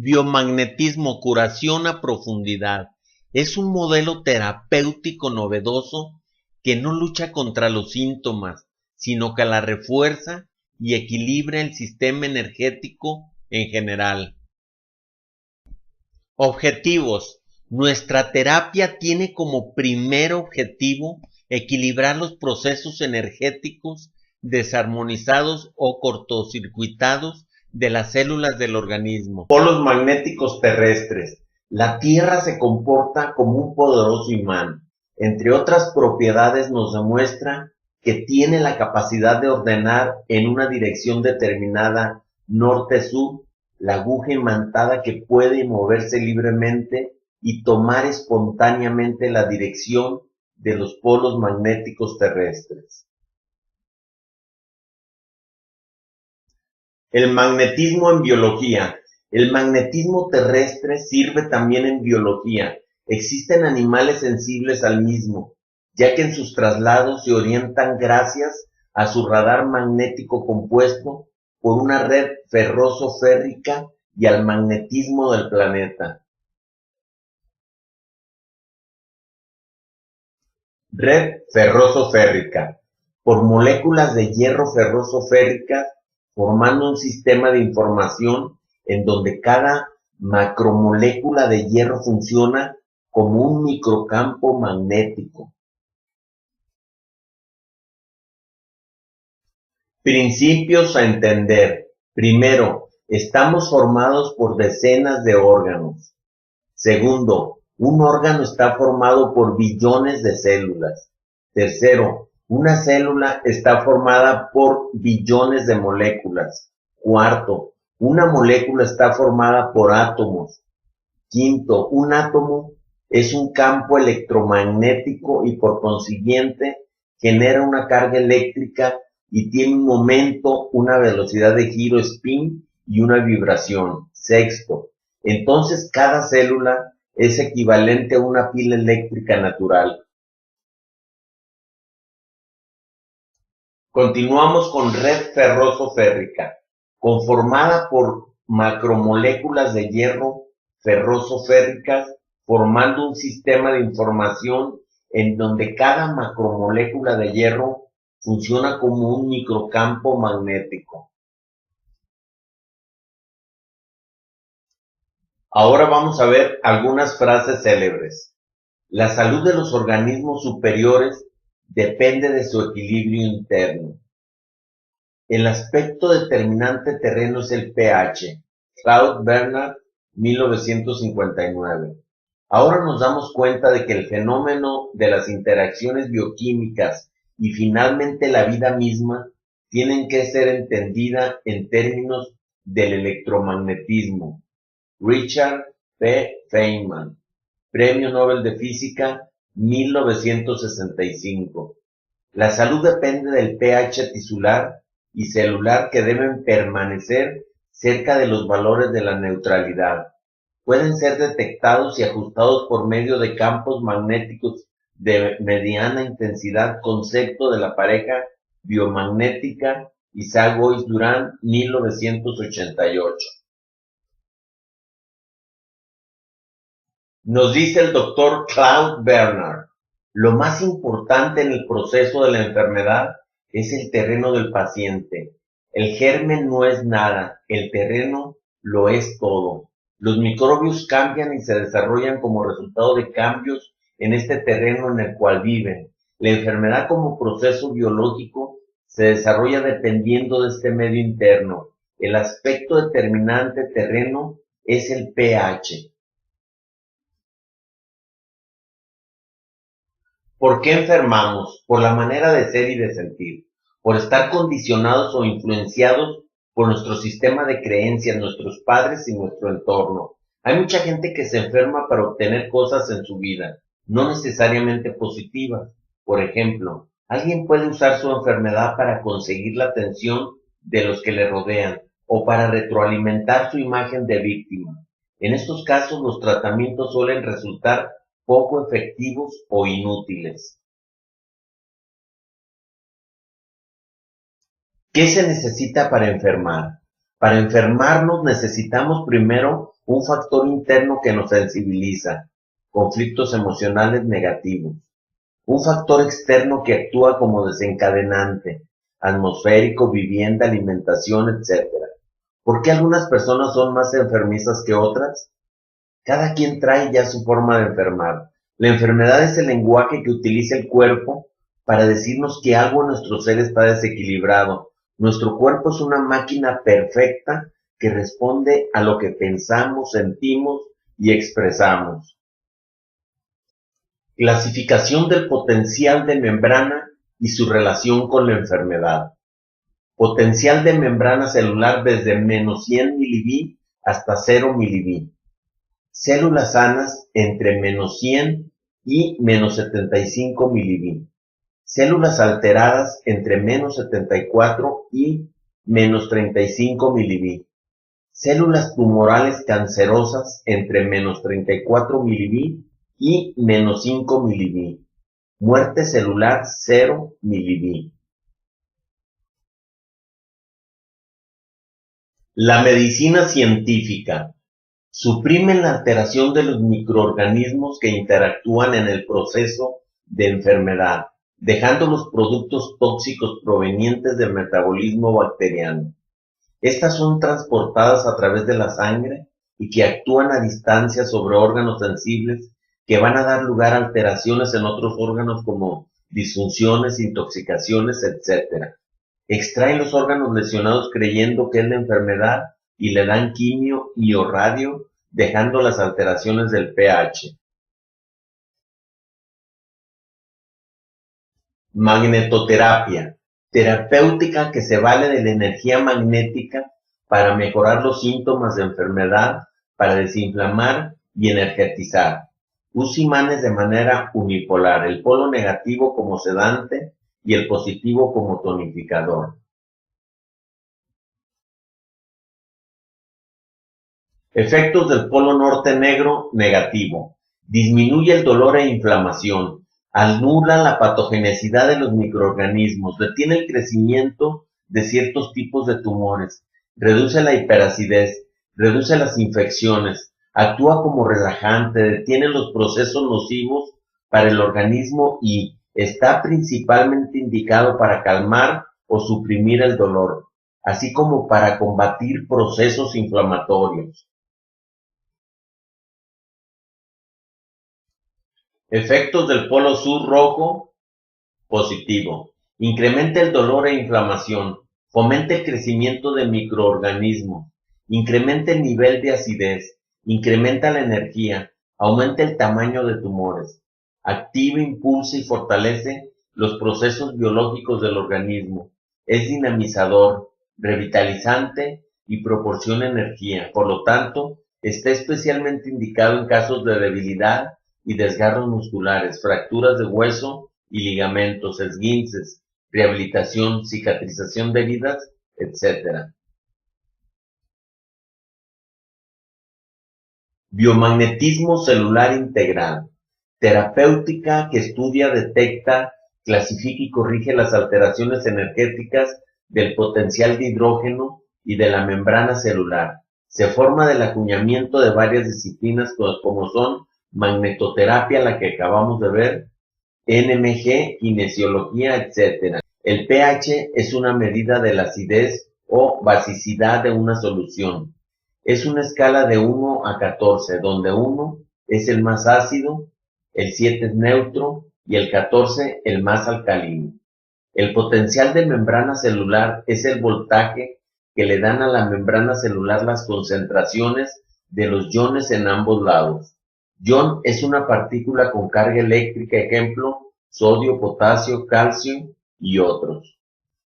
Biomagnetismo, curación a profundidad. Es un modelo terapéutico novedoso que no lucha contra los síntomas, sino que la refuerza y equilibra el sistema energético en general. Objetivos. Nuestra terapia tiene como primer objetivo equilibrar los procesos energéticos desarmonizados o cortocircuitados de las células del organismo. Polos magnéticos terrestres. La Tierra se comporta como un poderoso imán. Entre otras propiedades nos demuestra que tiene la capacidad de ordenar en una dirección determinada, norte-sur, la aguja imantada que puede moverse libremente y tomar espontáneamente la dirección de los polos magnéticos terrestres. El magnetismo en biología. El magnetismo terrestre sirve también en biología. Existen animales sensibles al mismo, ya que en sus traslados se orientan gracias a su radar magnético compuesto por una red ferroso-férrica y al magnetismo del planeta. Red ferroso-férrica. Por moléculas de hierro ferroso-férricas, formando un sistema de información en donde cada macromolécula de hierro funciona como un microcampo magnético. Principios a entender. Primero, estamos formados por decenas de órganos. Segundo, un órgano está formado por billones de células. Tercero, una célula está formada por billones de moléculas. Cuarto, una molécula está formada por átomos. Quinto, un átomo es un campo electromagnético y por consiguiente genera una carga eléctrica y tiene un momento, una velocidad de giro spin y una vibración. Sexto, entonces cada célula es equivalente a una pila eléctrica natural. Continuamos con red ferroso-férrica, conformada por macromoléculas de hierro ferroso-férricas, formando un sistema de información en donde cada macromolécula de hierro funciona como un microcampo magnético. Ahora vamos a ver algunas frases célebres. La salud de los organismos superiores depende de su equilibrio interno. El aspecto determinante terreno es el pH. Claude Bernard, 1959. Ahora nos damos cuenta de que el fenómeno de las interacciones bioquímicas y finalmente la vida misma tienen que ser entendida en términos del electromagnetismo. Richard P. Feynman, Premio Nobel de Física, 1965. La salud depende del pH tisular y celular que deben permanecer cerca de los valores de la neutralidad. Pueden ser detectados y ajustados por medio de campos magnéticos de mediana intensidad, concepto de la pareja biomagnética, Isaac Boyce Durán, 1988. Nos dice el doctor Claude Bernard, lo más importante en el proceso de la enfermedad es el terreno del paciente. El germen no es nada, el terreno lo es todo. Los microbios cambian y se desarrollan como resultado de cambios en este terreno en el cual viven. La enfermedad como proceso biológico se desarrolla dependiendo de este medio interno. El aspecto determinante terreno es el pH. ¿Por qué enfermamos? Por la manera de ser y de sentir, por estar condicionados o influenciados por nuestro sistema de creencias, nuestros padres y nuestro entorno. Hay mucha gente que se enferma para obtener cosas en su vida, no necesariamente positivas. Por ejemplo, alguien puede usar su enfermedad para conseguir la atención de los que le rodean o para retroalimentar su imagen de víctima. En estos casos, los tratamientos suelen resultar poco efectivos o inútiles. ¿Qué se necesita para enfermar? Para enfermarnos necesitamos primero un factor interno que nos sensibiliza, conflictos emocionales negativos, un factor externo que actúa como desencadenante, atmosférico, vivienda, alimentación, etcétera. ¿Por qué algunas personas son más enfermizas que otras? Cada quien trae ya su forma de enfermar. La enfermedad es el lenguaje que utiliza el cuerpo para decirnos que algo en nuestro ser está desequilibrado. Nuestro cuerpo es una máquina perfecta que responde a lo que pensamos, sentimos y expresamos. Clasificación del potencial de membrana y su relación con la enfermedad. Potencial de membrana celular desde -100 mV hasta 0 mV. Células sanas entre -100 y -75 mV. Células alteradas entre -74 y -35 mV. Células tumorales cancerosas entre -34 mV y -5 mV. Muerte celular 0 mV. La medicina científica suprime la alteración de los microorganismos que interactúan en el proceso de enfermedad, dejando los productos tóxicos provenientes del metabolismo bacteriano. Estas son transportadas a través de la sangre y que actúan a distancia sobre órganos sensibles que van a dar lugar a alteraciones en otros órganos como disfunciones, intoxicaciones, etc. Extraen los órganos lesionados creyendo que es la enfermedad y le dan quimio y o radio, dejando las alteraciones del pH. Magnetoterapia, terapéutica que se vale de la energía magnética para mejorar los síntomas de enfermedad, para desinflamar y energetizar. Usa imanes de manera unipolar, el polo negativo como sedante y el positivo como tonificador. Efectos del polo norte negro negativo. Disminuye el dolor e inflamación. Anula la patogenicidad de los microorganismos. Detiene el crecimiento de ciertos tipos de tumores. Reduce la hiperacidez. Reduce las infecciones. Actúa como relajante. Detiene los procesos nocivos para el organismo y está principalmente indicado para calmar o suprimir el dolor, así como para combatir procesos inflamatorios. Efectos del polo sur rojo positivo. Incrementa el dolor e inflamación. Fomenta el crecimiento de microorganismos. Incrementa el nivel de acidez. Incrementa la energía. Aumenta el tamaño de tumores. Activa, impulsa y fortalece los procesos biológicos del organismo. Es dinamizador, revitalizante y proporciona energía. Por lo tanto, está especialmente indicado en casos de debilidad y desgarros musculares, fracturas de hueso y ligamentos, esguinces, rehabilitación, cicatrización de heridas, etc. Biomagnetismo celular integral. Terapéutica que estudia, detecta, clasifica y corrige las alteraciones energéticas del potencial de hidrógeno y de la membrana celular. Se forma del acuñamiento de varias disciplinas como son magnetoterapia, la que acabamos de ver, NMG, kinesiología, etc. El pH es una medida de la acidez o basicidad de una solución. Es una escala de 1 a 14, donde 1 es el más ácido, el 7 es neutro y el 14 el más alcalino. El potencial de membrana celular es el voltaje que le dan a la membrana celular las concentraciones de los iones en ambos lados. Ion es una partícula con carga eléctrica, ejemplo, sodio, potasio, calcio y otros.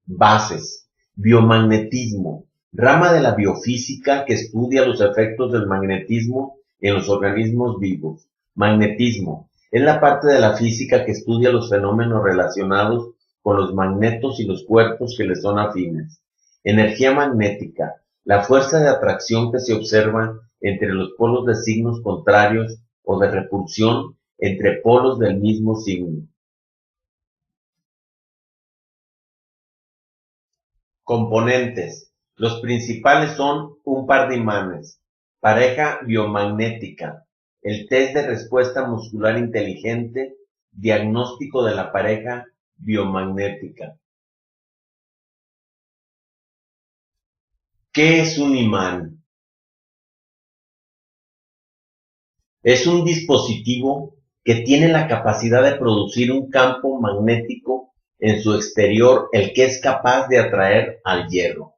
Bases. Biomagnetismo. Rama de la biofísica que estudia los efectos del magnetismo en los organismos vivos. Magnetismo. Es la parte de la física que estudia los fenómenos relacionados con los magnetos y los cuerpos que les son afines. Energía magnética. La fuerza de atracción que se observa entre los polos de signos contrarios o de repulsión entre polos del mismo signo. Componentes. Los principales son un par de imanes, Pareja biomagnética. El test de respuesta muscular inteligente. Diagnóstico de la pareja biomagnética. ¿Qué es un imán? Es un dispositivo que tiene la capacidad de producir un campo magnético en su exterior, el que es capaz de atraer al hierro.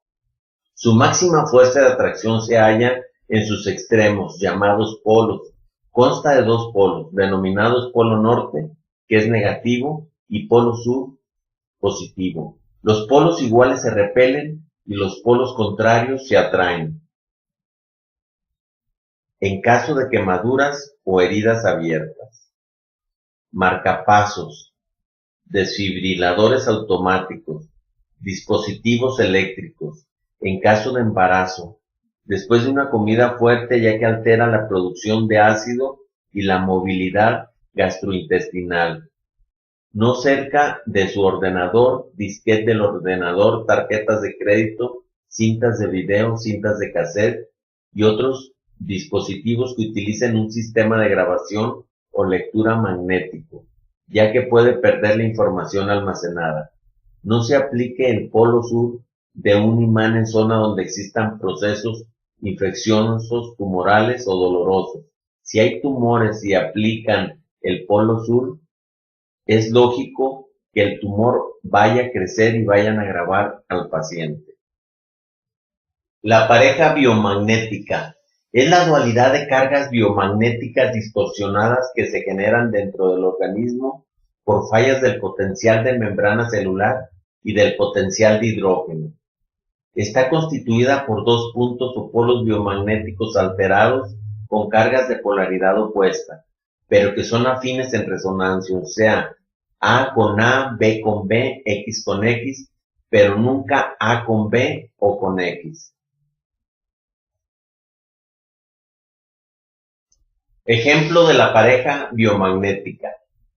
Su máxima fuerza de atracción se halla en sus extremos, llamados polos. Consta de dos polos, denominados polo norte, que es negativo, y polo sur, positivo. Los polos iguales se repelen y los polos contrarios se atraen en caso de quemaduras o heridas abiertas. Marcapasos, desfibriladores automáticos, dispositivos eléctricos, en caso de embarazo, después de una comida fuerte ya que altera la producción de ácido y la movilidad gastrointestinal. No cerca de su ordenador, disquete del ordenador, tarjetas de crédito, cintas de video, cintas de cassette y otros dispositivos que utilicen un sistema de grabación o lectura magnético, ya que puede perder la información almacenada. No se aplique el polo sur de un imán en zona donde existan procesos infecciosos, tumorales o dolorosos. Si hay tumores y aplican el polo sur, es lógico que el tumor vaya a crecer y vayan a agravar al paciente. La pareja biomagnética es la dualidad de cargas biomagnéticas distorsionadas que se generan dentro del organismo por fallas del potencial de membrana celular y del potencial de hidrógeno. Está constituida por dos puntos o polos biomagnéticos alterados con cargas de polaridad opuesta, pero que son afines en resonancia, o sea, A con A, B con B, X con X, pero nunca A con B o con X. Ejemplo de la pareja biomagnética.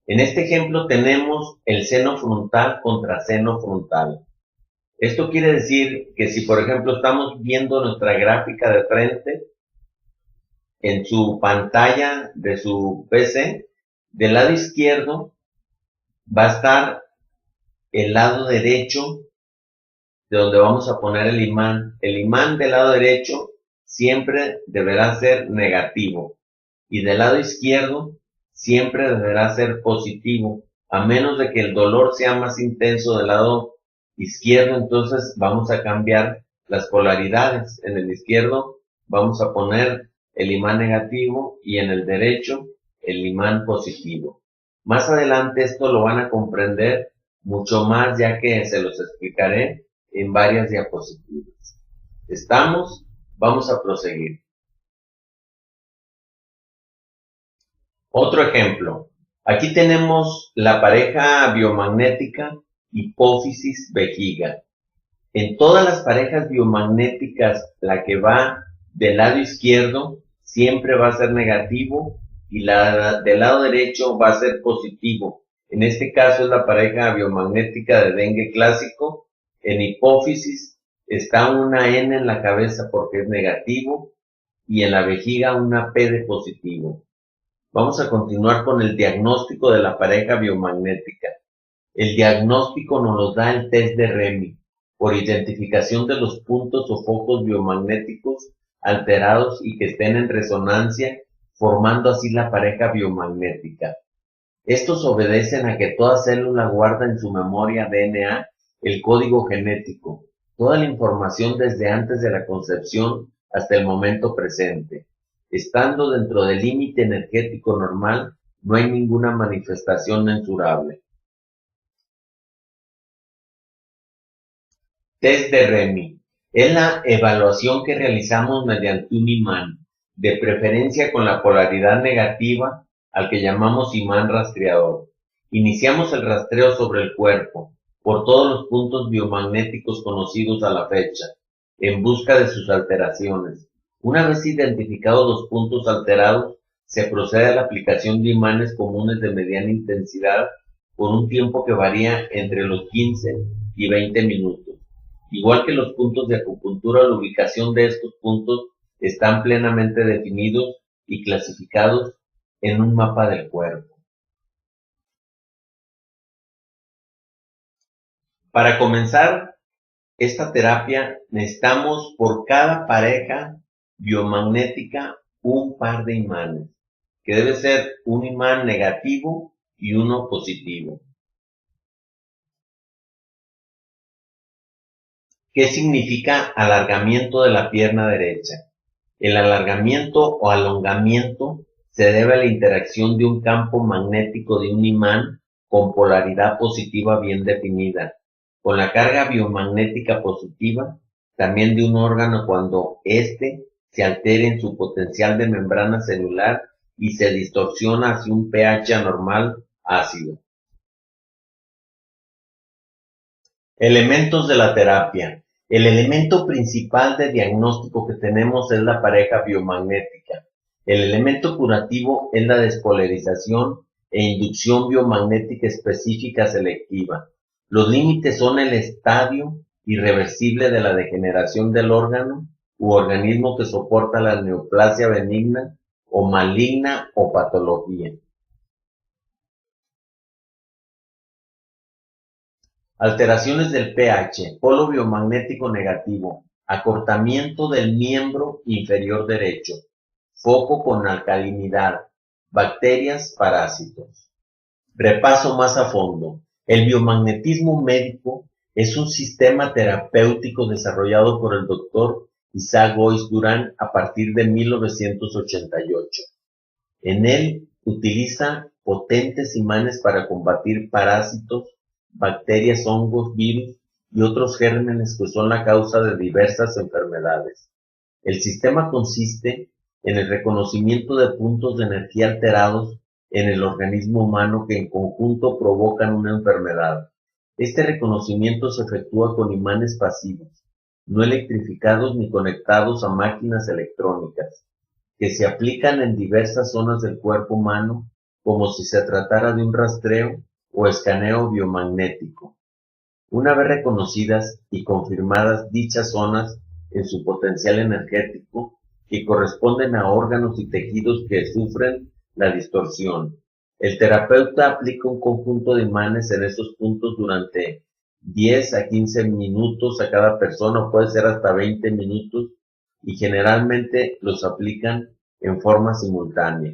En este ejemplo tenemos el seno frontal contra seno frontal. Esto quiere decir que si, por ejemplo, estamos viendo nuestra gráfica de frente en su pantalla de su PC, del lado izquierdo va a estar el lado derecho de donde vamos a poner el imán. El imán del lado derecho siempre deberá ser negativo y del lado izquierdo siempre deberá ser positivo, a menos de que el dolor sea más intenso del lado izquierdo. Entonces vamos a cambiar las polaridades. En el izquierdo vamos a poner el imán negativo y en el derecho el imán positivo. Más adelante esto lo van a comprender mucho más, ya que se los explicaré en varias diapositivas. ¿Estamos? Vamos a proseguir. Otro ejemplo. Aquí tenemos la pareja biomagnética hipófisis-vejiga. En todas las parejas biomagnéticas, la que va del lado izquierdo siempre va a ser negativo y la del lado derecho va a ser positivo. En este caso es la pareja biomagnética de dengue clásico. En hipófisis está una N en la cabeza porque es negativo y en la vejiga una P de positivo. Vamos a continuar con el diagnóstico de la pareja biomagnética. El diagnóstico nos lo da el test de Remy, por identificación de los puntos o focos biomagnéticos alterados y que estén en resonancia, formando así la pareja biomagnética. Estos obedecen a que toda célula guarda en su memoria DNA el código genético, toda la información desde antes de la concepción hasta el momento presente. Estando dentro del límite energético normal, no hay ninguna manifestación mensurable. Test de Remy. Es la evaluación que realizamos mediante un imán, de preferencia con la polaridad negativa, al que llamamos imán rastreador. Iniciamos el rastreo sobre el cuerpo, por todos los puntos biomagnéticos conocidos a la fecha, en busca de sus alteraciones. Una vez identificados los puntos alterados, se procede a la aplicación de imanes comunes de mediana intensidad por un tiempo que varía entre los 15 y 20 minutos. Igual que los puntos de acupuntura, la ubicación de estos puntos están plenamente definidos y clasificados en un mapa del cuerpo. Para comenzar esta terapia necesitamos por cada pareja biomagnética un par de imanes, que debe ser un imán negativo y uno positivo. ¿Qué significa alargamiento de la pierna derecha? El alargamiento o alongamiento se debe a la interacción de un campo magnético de un imán con polaridad positiva bien definida, con la carga biomagnética positiva, también de un órgano cuando éste se altere en su potencial de membrana celular y se distorsiona hacia un pH anormal ácido. Elementos de la terapia. El elemento principal de diagnóstico que tenemos es la pareja biomagnética. El elemento curativo es la despolarización e inducción biomagnética específica selectiva. Los límites son el estadio irreversible de la degeneración del órgano u organismo que soporta la neoplasia benigna o maligna o patología. Alteraciones del pH, polo biomagnético negativo, acortamiento del miembro inferior derecho, foco con alcalinidad, bacterias, parásitos. Repaso más a fondo. El biomagnetismo médico es un sistema terapéutico desarrollado por el Dr. Isaac Goiz Durán a partir de 1988. En él utiliza potentes imanes para combatir parásitos, bacterias, hongos, virus y otros gérmenes que son la causa de diversas enfermedades. El sistema consiste en el reconocimiento de puntos de energía alterados en el organismo humano que en conjunto provocan una enfermedad. Este reconocimiento se efectúa con imanes pasivos, no electrificados ni conectados a máquinas electrónicas, que se aplican en diversas zonas del cuerpo humano como si se tratara de un rastreo o escaneo biomagnético. Una vez reconocidas y confirmadas dichas zonas en su potencial energético, que corresponden a órganos y tejidos que sufren la distorsión, el terapeuta aplica un conjunto de imanes en esos puntos durante 10 a 15 minutos a cada persona, o puede ser hasta 20 minutos, y generalmente los aplican en forma simultánea.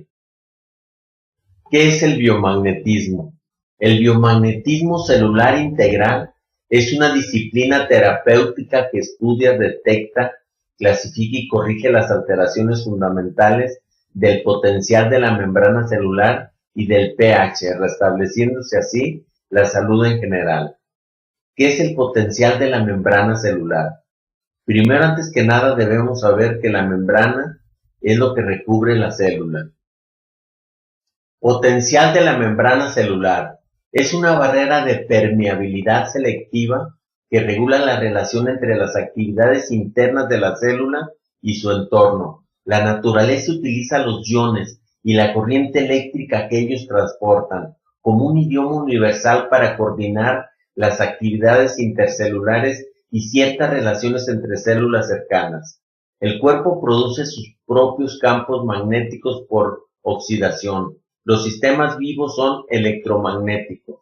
¿Qué es el biomagnetismo? El biomagnetismo celular integral es una disciplina terapéutica que estudia, detecta, clasifica y corrige las alteraciones fundamentales del potencial de la membrana celular y del pH, restableciéndose así la salud en general. ¿Qué es el potencial de la membrana celular? Primero, antes que nada, debemos saber que la membrana es lo que recubre la célula. Potencial de la membrana celular. Es una barrera de permeabilidad selectiva que regula la relación entre las actividades internas de la célula y su entorno. La naturaleza utiliza los iones y la corriente eléctrica que ellos transportan como un idioma universal para coordinar las actividades intercelulares y ciertas relaciones entre células cercanas. El cuerpo produce sus propios campos magnéticos por oxidación. Los sistemas vivos son electromagnéticos.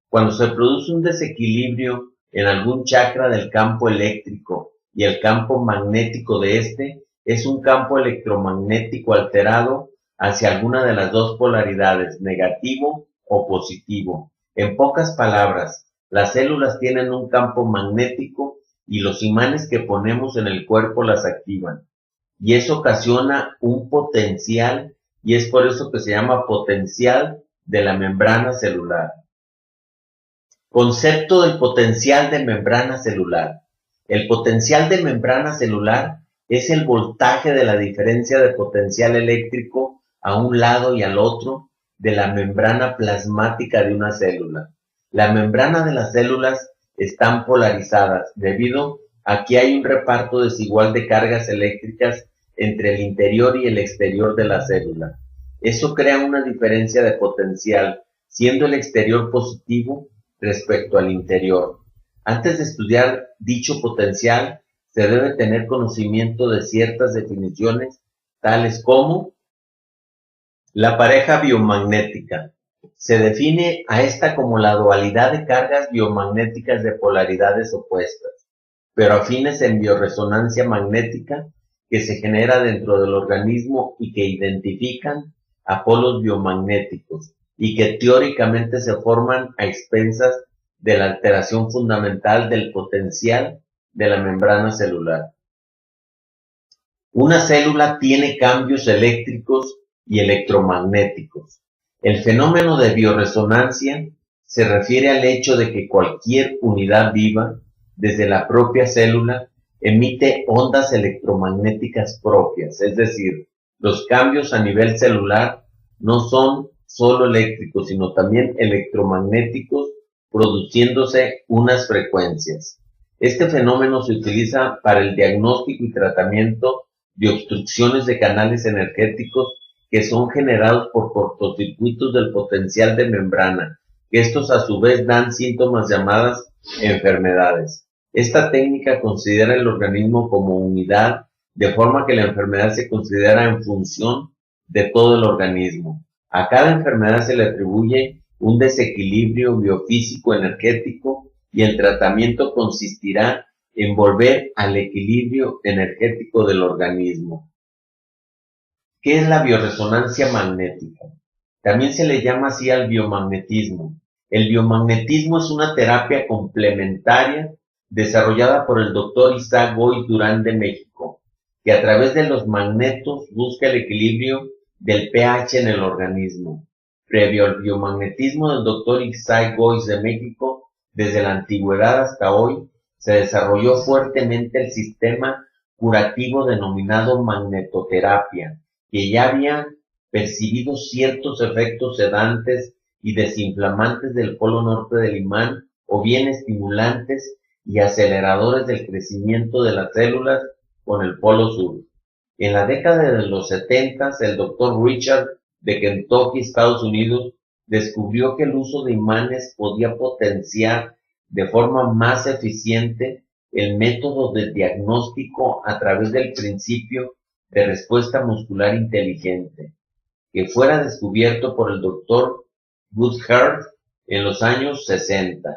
Cuando se produce un desequilibrio en algún chakra del campo eléctrico y el campo magnético de este, es un campo electromagnético alterado hacia alguna de las dos polaridades, negativo o positivo. En pocas palabras, las células tienen un campo magnético y los imanes que ponemos en el cuerpo las activan. Y eso ocasiona un potencial, y es por eso que se llama potencial de la membrana celular. Concepto del potencial de membrana celular. El potencial de membrana celular es el voltaje de la diferencia de potencial eléctrico a un lado y al otro de la membrana plasmática de una célula. La membrana de las células están polarizadas debido a que hay un reparto desigual de cargas eléctricas entre el interior y el exterior de la célula. Eso crea una diferencia de potencial, siendo el exterior positivo respecto al interior. Antes de estudiar dicho potencial, se debe tener conocimiento de ciertas definiciones, tales como la pareja biomagnética. Se define a esta como la dualidad de cargas biomagnéticas de polaridades opuestas, pero afines en bioresonancia magnética, que se genera dentro del organismo y que identifican a polos biomagnéticos y que teóricamente se forman a expensas de la alteración fundamental del potencial de la membrana celular. Una célula tiene cambios eléctricos y electromagnéticos. El fenómeno de bioresonancia se refiere al hecho de que cualquier unidad viva, desde la propia célula, emite ondas electromagnéticas propias, es decir, los cambios a nivel celular no son solo eléctricos, sino también electromagnéticos, produciéndose unas frecuencias. Este fenómeno se utiliza para el diagnóstico y tratamiento de obstrucciones de canales energéticos que son generados por cortocircuitos del potencial de membrana, que estos a su vez dan síntomas llamadas enfermedades. Esta técnica considera el organismo como unidad, de forma que la enfermedad se considera en función de todo el organismo. A cada enfermedad se le atribuye un desequilibrio biofísico energético y el tratamiento consistirá en volver al equilibrio energético del organismo. ¿Qué es la bioresonancia magnética? También se le llama así al biomagnetismo. El biomagnetismo es una terapia complementaria desarrollada por el Dr. Isaac Goiz Durán de México, que a través de los magnetos busca el equilibrio del pH en el organismo. Previo al biomagnetismo del Dr. Isaac Goiz de México, desde la antigüedad hasta hoy, se desarrolló fuertemente el sistema curativo denominado magnetoterapia, que ya había percibido ciertos efectos sedantes y desinflamantes del polo norte del imán, o bien estimulantes y aceleradores del crecimiento de las células con el polo sur. En la década de los 70, el Dr. Richard de Kentucky, Estados Unidos, descubrió que el uso de imanes podía potenciar de forma más eficiente el método de diagnóstico a través del principio de respuesta muscular inteligente, que fuera descubierto por el Dr. Goodhart en los años 60.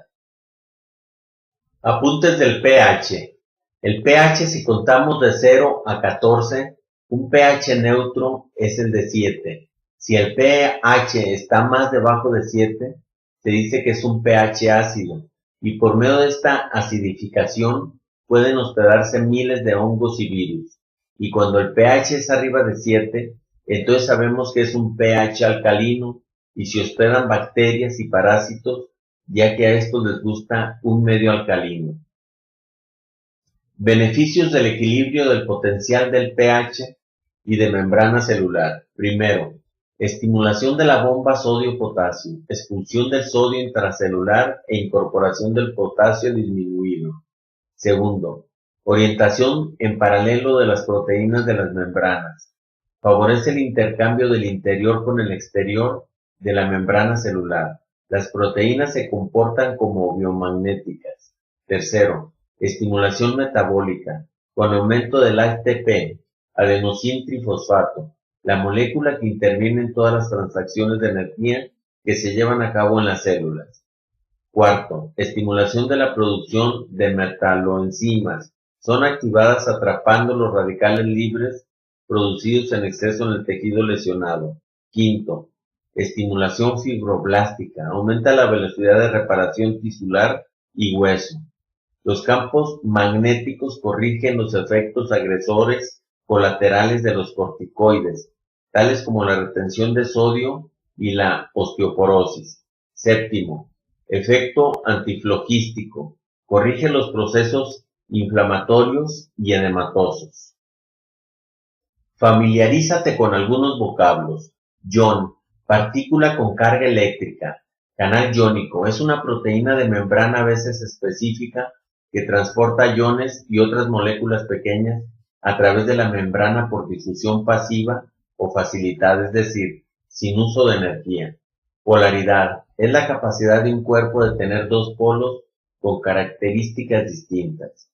Apuntes del pH. El pH, si contamos de 0 a 14, un pH neutro es el de 7. Si el pH está más debajo de 7, se dice que es un pH ácido, y por medio de esta acidificación pueden hospedarse miles de hongos y virus. Y cuando el pH es arriba de 7, entonces sabemos que es un pH alcalino, y se hospedan bacterias y parásitos, ya que a estos les gusta un medio alcalino. Beneficios del equilibrio del potencial del pH y de membrana celular. Primero, estimulación de la bomba sodio-potasio, expulsión del sodio intracelular e incorporación del potasio disminuido. Segundo, orientación en paralelo de las proteínas de las membranas. Favorece el intercambio del interior con el exterior de la membrana celular. Las proteínas se comportan como biomagnéticas. Tercero, estimulación metabólica, con aumento del ATP, adenosín trifosfato, la molécula que interviene en todas las transacciones de energía que se llevan a cabo en las células. Cuarto, estimulación de la producción de metaloenzimas. Son activadas atrapando los radicales libres producidos en exceso en el tejido lesionado. Quinto, estimulación fibroblástica. Aumenta la velocidad de reparación tisular y hueso. Los campos magnéticos corrigen los efectos agresores colaterales de los corticoides, tales como la retención de sodio y la osteoporosis. Séptimo, efecto antiflogístico. Corrige los procesos inflamatorios y edematosos. Familiarízate con algunos vocablos. Ion, partícula con carga eléctrica. Canal iónico, es una proteína de membrana a veces específica que transporta iones y otras moléculas pequeñas a través de la membrana por difusión pasiva o facilitada, es decir, sin uso de energía. Polaridad, es la capacidad de un cuerpo de tener dos polos con características distintas.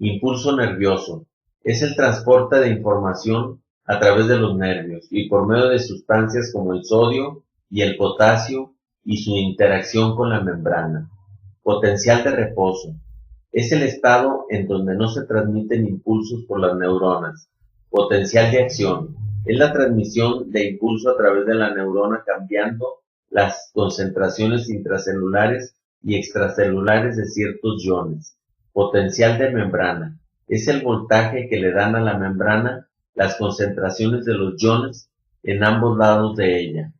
Impulso nervioso. Es el transporte de información a través de los nervios y por medio de sustancias como el sodio y el potasio y su interacción con la membrana. Potencial de reposo. Es el estado en donde no se transmiten impulsos por las neuronas. Potencial de acción. Es la transmisión de impulso a través de la neurona cambiando las concentraciones intracelulares y extracelulares de ciertos iones. Potencial de membrana. Es el voltaje que le dan a la membrana las concentraciones de los iones en ambos lados de ella.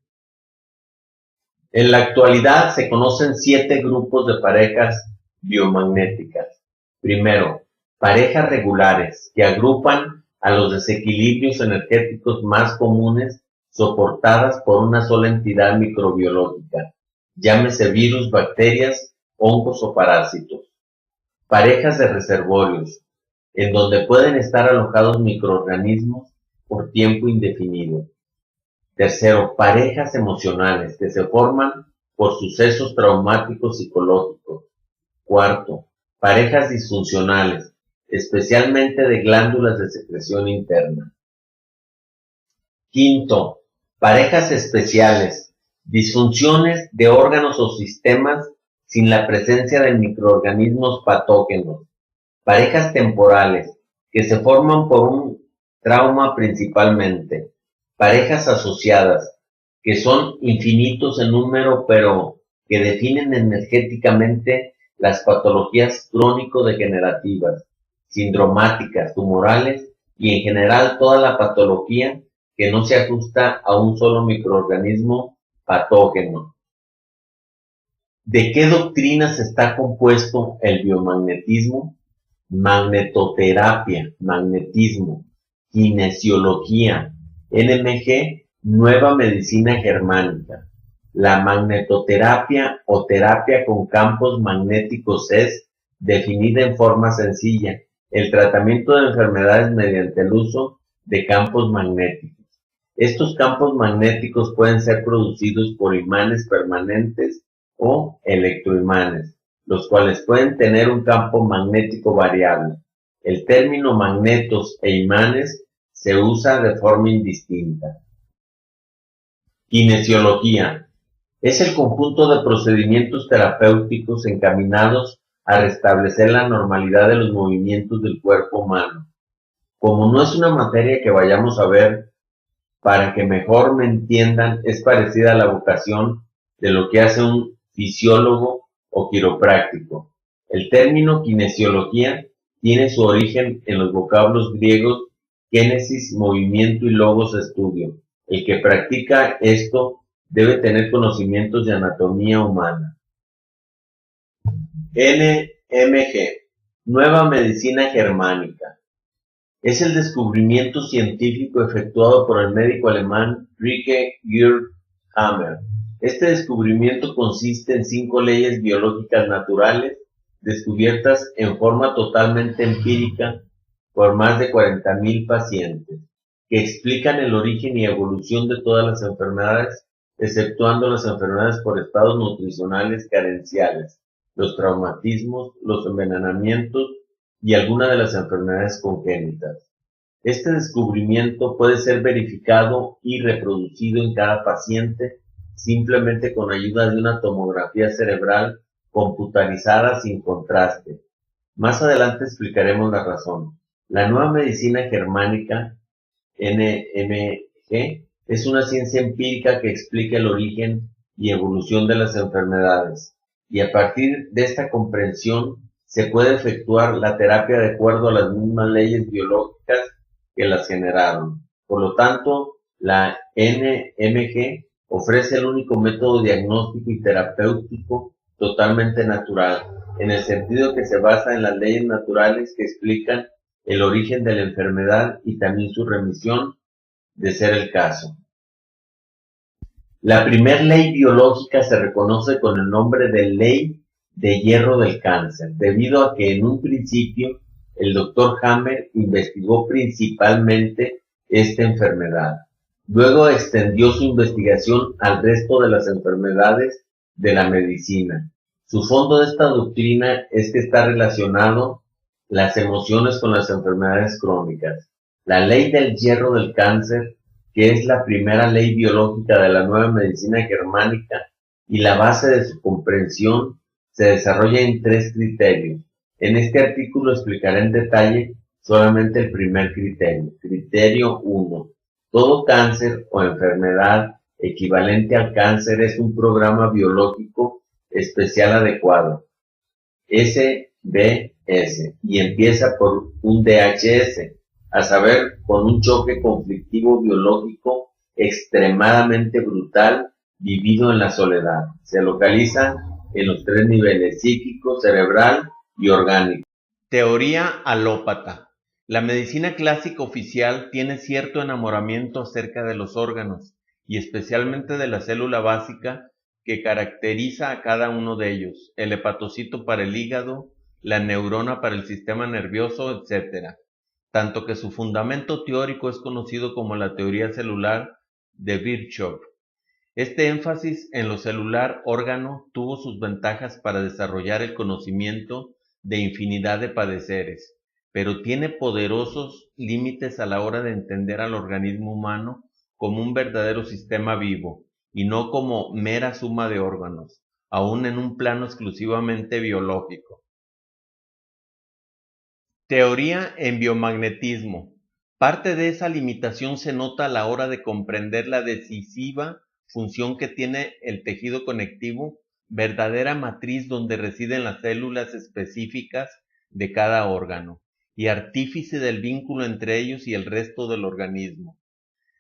En la actualidad se conocen 7 grupos de parejas biomagnéticas. Primero, parejas regulares, que agrupan a los desequilibrios energéticos más comunes soportadas por una sola entidad microbiológica, llámese virus, bacterias, hongos o parásitos. Parejas de reservorios, en donde pueden estar alojados microorganismos por tiempo indefinido. Tercero, parejas emocionales, que se forman por sucesos traumáticos psicológicos. Cuarto, parejas disfuncionales, especialmente de glándulas de secreción interna. Quinto, parejas especiales, disfunciones de órganos o sistemas sin la presencia de microorganismos patógenos. Parejas temporales, que se forman por un trauma principalmente. Parejas asociadas, que son infinitos en número, pero que definen energéticamente las patologías crónico-degenerativas, sindromáticas, tumorales y en general toda la patología que no se ajusta a un solo microorganismo patógeno. ¿De qué doctrinas está compuesto el biomagnetismo? Magnetoterapia, magnetismo, kinesiología, NMG, nueva medicina germánica. La magnetoterapia o terapia con campos magnéticos es, definida en forma sencilla, el tratamiento de enfermedades mediante el uso de campos magnéticos. Estos campos magnéticos pueden ser producidos por imanes permanentes o electroimanes, los cuales pueden tener un campo magnético variable. El término magnetos e imanes se usa de forma indistinta. Kinesiología. Es el conjunto de procedimientos terapéuticos encaminados a restablecer la normalidad de los movimientos del cuerpo humano. Como no es una materia que vayamos a ver, para que mejor me entiendan, es parecida a la vocación de lo que hace un fisiólogo o quiropráctico. El término kinesiología tiene su origen en los vocablos griegos génesis, movimiento y logos, estudio. El que practica esto debe tener conocimientos de anatomía humana. NMG, nueva medicina germánica. Es el descubrimiento científico efectuado por el médico alemán Rike Georg Hammer. Este descubrimiento consiste en 5 leyes biológicas naturales descubiertas en forma totalmente empírica por más de 40.000 pacientes, que explican el origen y evolución de todas las enfermedades, exceptuando las enfermedades por estados nutricionales carenciales, los traumatismos, los envenenamientos y algunas de las enfermedades congénitas. Este descubrimiento puede ser verificado y reproducido en cada paciente simplemente con ayuda de una tomografía cerebral computarizada sin contraste. Más adelante explicaremos la razón. La nueva medicina germánica, NMG, es una ciencia empírica que explica el origen y evolución de las enfermedades, y a partir de esta comprensión se puede efectuar la terapia de acuerdo a las mismas leyes biológicas que las generaron. Por lo tanto, la NMG ofrece el único método diagnóstico y terapéutico totalmente natural, en el sentido que se basa en las leyes naturales que explican el origen de la enfermedad y también su remisión, de ser el caso. La primer ley biológica se reconoce con el nombre de Ley de Hierro del Cáncer, debido a que en un principio el Dr. Hammer investigó principalmente esta enfermedad. Luego extendió su investigación al resto de las enfermedades de la medicina. Su fondo de esta doctrina es que está relacionado las emociones con las enfermedades crónicas. La ley del hierro del cáncer, que es la primera ley biológica de la nueva medicina germánica y la base de su comprensión, se desarrolla en 3 criterios. En este artículo explicaré en detalle solamente el primer criterio. Criterio 1. Todo cáncer o enfermedad equivalente al cáncer es un programa biológico especial adecuado, SBS, y empieza por un DHS, a saber, con un choque conflictivo biológico extremadamente brutal vivido en la soledad. Se localiza en los 3 niveles: psíquico, cerebral y orgánico. Teoría alópata. La medicina clásica oficial tiene cierto enamoramiento acerca de los órganos, y especialmente de la célula básica que caracteriza a cada uno de ellos, el hepatocito para el hígado, la neurona para el sistema nervioso, etc. Tanto que su fundamento teórico es conocido como la teoría celular de Virchow. Este énfasis en lo celular órgano tuvo sus ventajas para desarrollar el conocimiento de infinidad de padeceres, pero tiene poderosos límites a la hora de entender al organismo humano como un verdadero sistema vivo, y no como mera suma de órganos, aún en un plano exclusivamente biológico. Teoría en biomagnetismo. Parte de esa limitación se nota a la hora de comprender la decisiva función que tiene el tejido conectivo, verdadera matriz donde residen las células específicas de cada órgano, y artífice del vínculo entre ellos y el resto del organismo.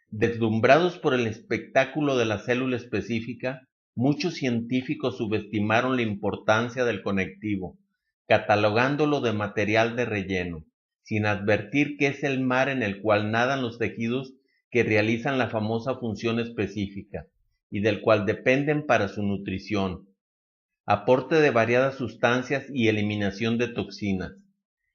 Deslumbrados por el espectáculo de la célula específica, muchos científicos subestimaron la importancia del conectivo, catalogándolo de material de relleno, sin advertir que es el mar en el cual nadan los tejidos que realizan la famosa función específica, y del cual dependen para su nutrición, aporte de variadas sustancias y eliminación de toxinas.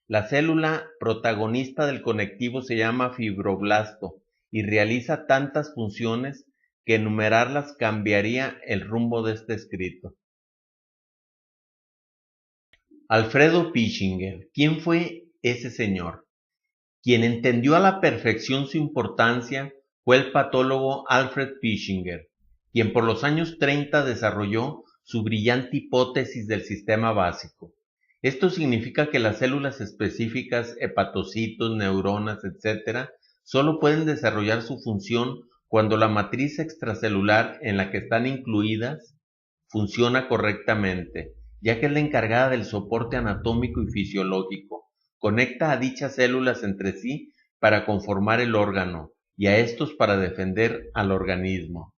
La célula protagonista del conectivo se llama fibroblasto y realiza tantas funciones que enumerarlas cambiaría el rumbo de este escrito. Alfredo Pischinger. ¿Quién fue ese señor? Quien entendió a la perfección su importancia fue el patólogo Alfred Pischinger, quien por los años 30 desarrolló su brillante hipótesis del sistema básico. Esto significa que las células específicas, hepatocitos, neuronas, etc., solo pueden desarrollar su función cuando la matriz extracelular en la que están incluidas funciona correctamente, ya que es la encargada del soporte anatómico y fisiológico. Conecta a dichas células entre sí para conformar el órgano y a estos para defender al organismo.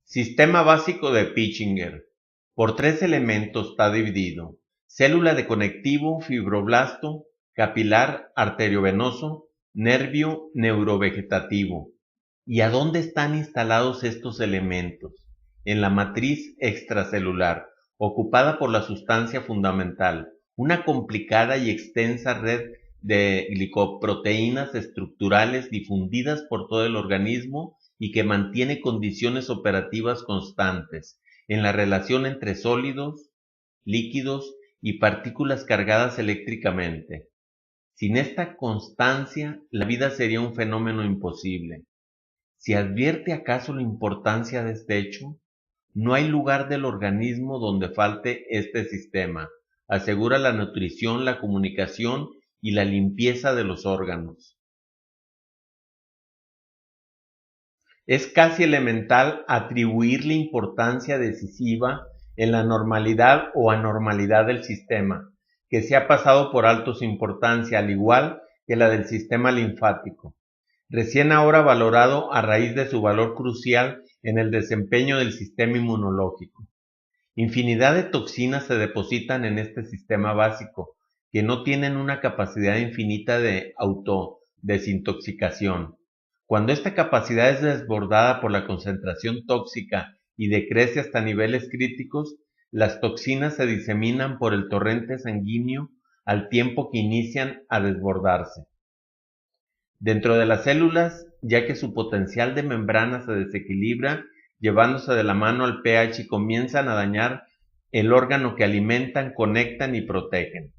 Sistema básico de Pischinger. Por 3 elementos está dividido: célula de conectivo, fibroblasto, capilar, arteriovenoso, nervio neurovegetativo. ¿Y a dónde están instalados estos elementos? En la matriz extracelular, ocupada por la sustancia fundamental, una complicada y extensa red de glicoproteínas estructurales difundidas por todo el organismo y que mantiene condiciones operativas constantes en la relación entre sólidos, líquidos y partículas cargadas eléctricamente. Sin esta constancia, la vida sería un fenómeno imposible. ¿Se advierte acaso la importancia de este hecho? No hay lugar del organismo donde falte este sistema. Asegura la nutrición, la comunicación y la limpieza de los órganos. Es casi elemental atribuirle importancia decisiva en la normalidad o anormalidad del sistema, que se ha pasado por alto su importancia, al igual que la del sistema linfático, recién ahora valorado a raíz de su valor crucial en el desempeño del sistema inmunológico. Infinidad de toxinas se depositan en este sistema básico, que no tienen una capacidad infinita de autodesintoxicación. Cuando esta capacidad es desbordada por la concentración tóxica y decrece hasta niveles críticos, las toxinas se diseminan por el torrente sanguíneo al tiempo que inician a desbordarse dentro de las células, ya que su potencial de membrana se desequilibra, llevándose de la mano al pH y comienzan a dañar el órgano que alimentan, conectan y protegen.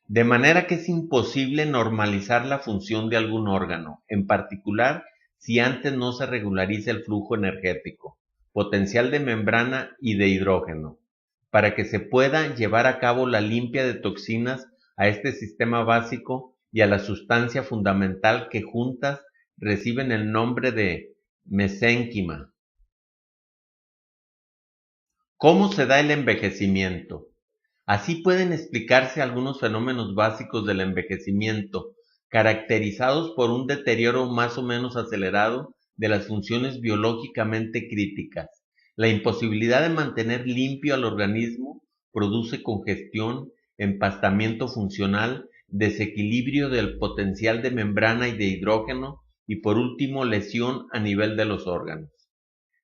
De manera que es imposible normalizar la función de algún órgano, en particular si antes no se regulariza el flujo energético, potencial de membrana y de hidrógeno, para que se pueda llevar a cabo la limpia de toxinas a este sistema básico y a la sustancia fundamental que juntas reciben el nombre de mesénquima. ¿Cómo se da el envejecimiento? Así pueden explicarse algunos fenómenos básicos del envejecimiento, caracterizados por un deterioro más o menos acelerado de las funciones biológicamente críticas. La imposibilidad de mantener limpio al organismo produce congestión, empastamiento funcional, desequilibrio del potencial de membrana y de hidrógeno y por último lesión a nivel de los órganos.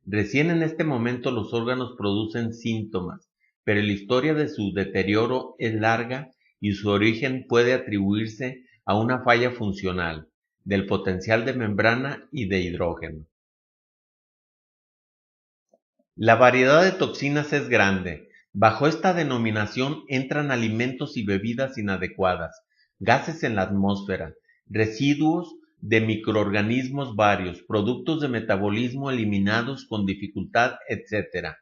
Recién en este momento los órganos producen síntomas, pero la historia de su deterioro es larga y su origen puede atribuirse a una falla funcional del potencial de membrana y de hidrógeno. La variedad de toxinas es grande. Bajo esta denominación entran alimentos y bebidas inadecuadas, gases en la atmósfera, residuos de microorganismos varios, productos de metabolismo eliminados con dificultad, etc.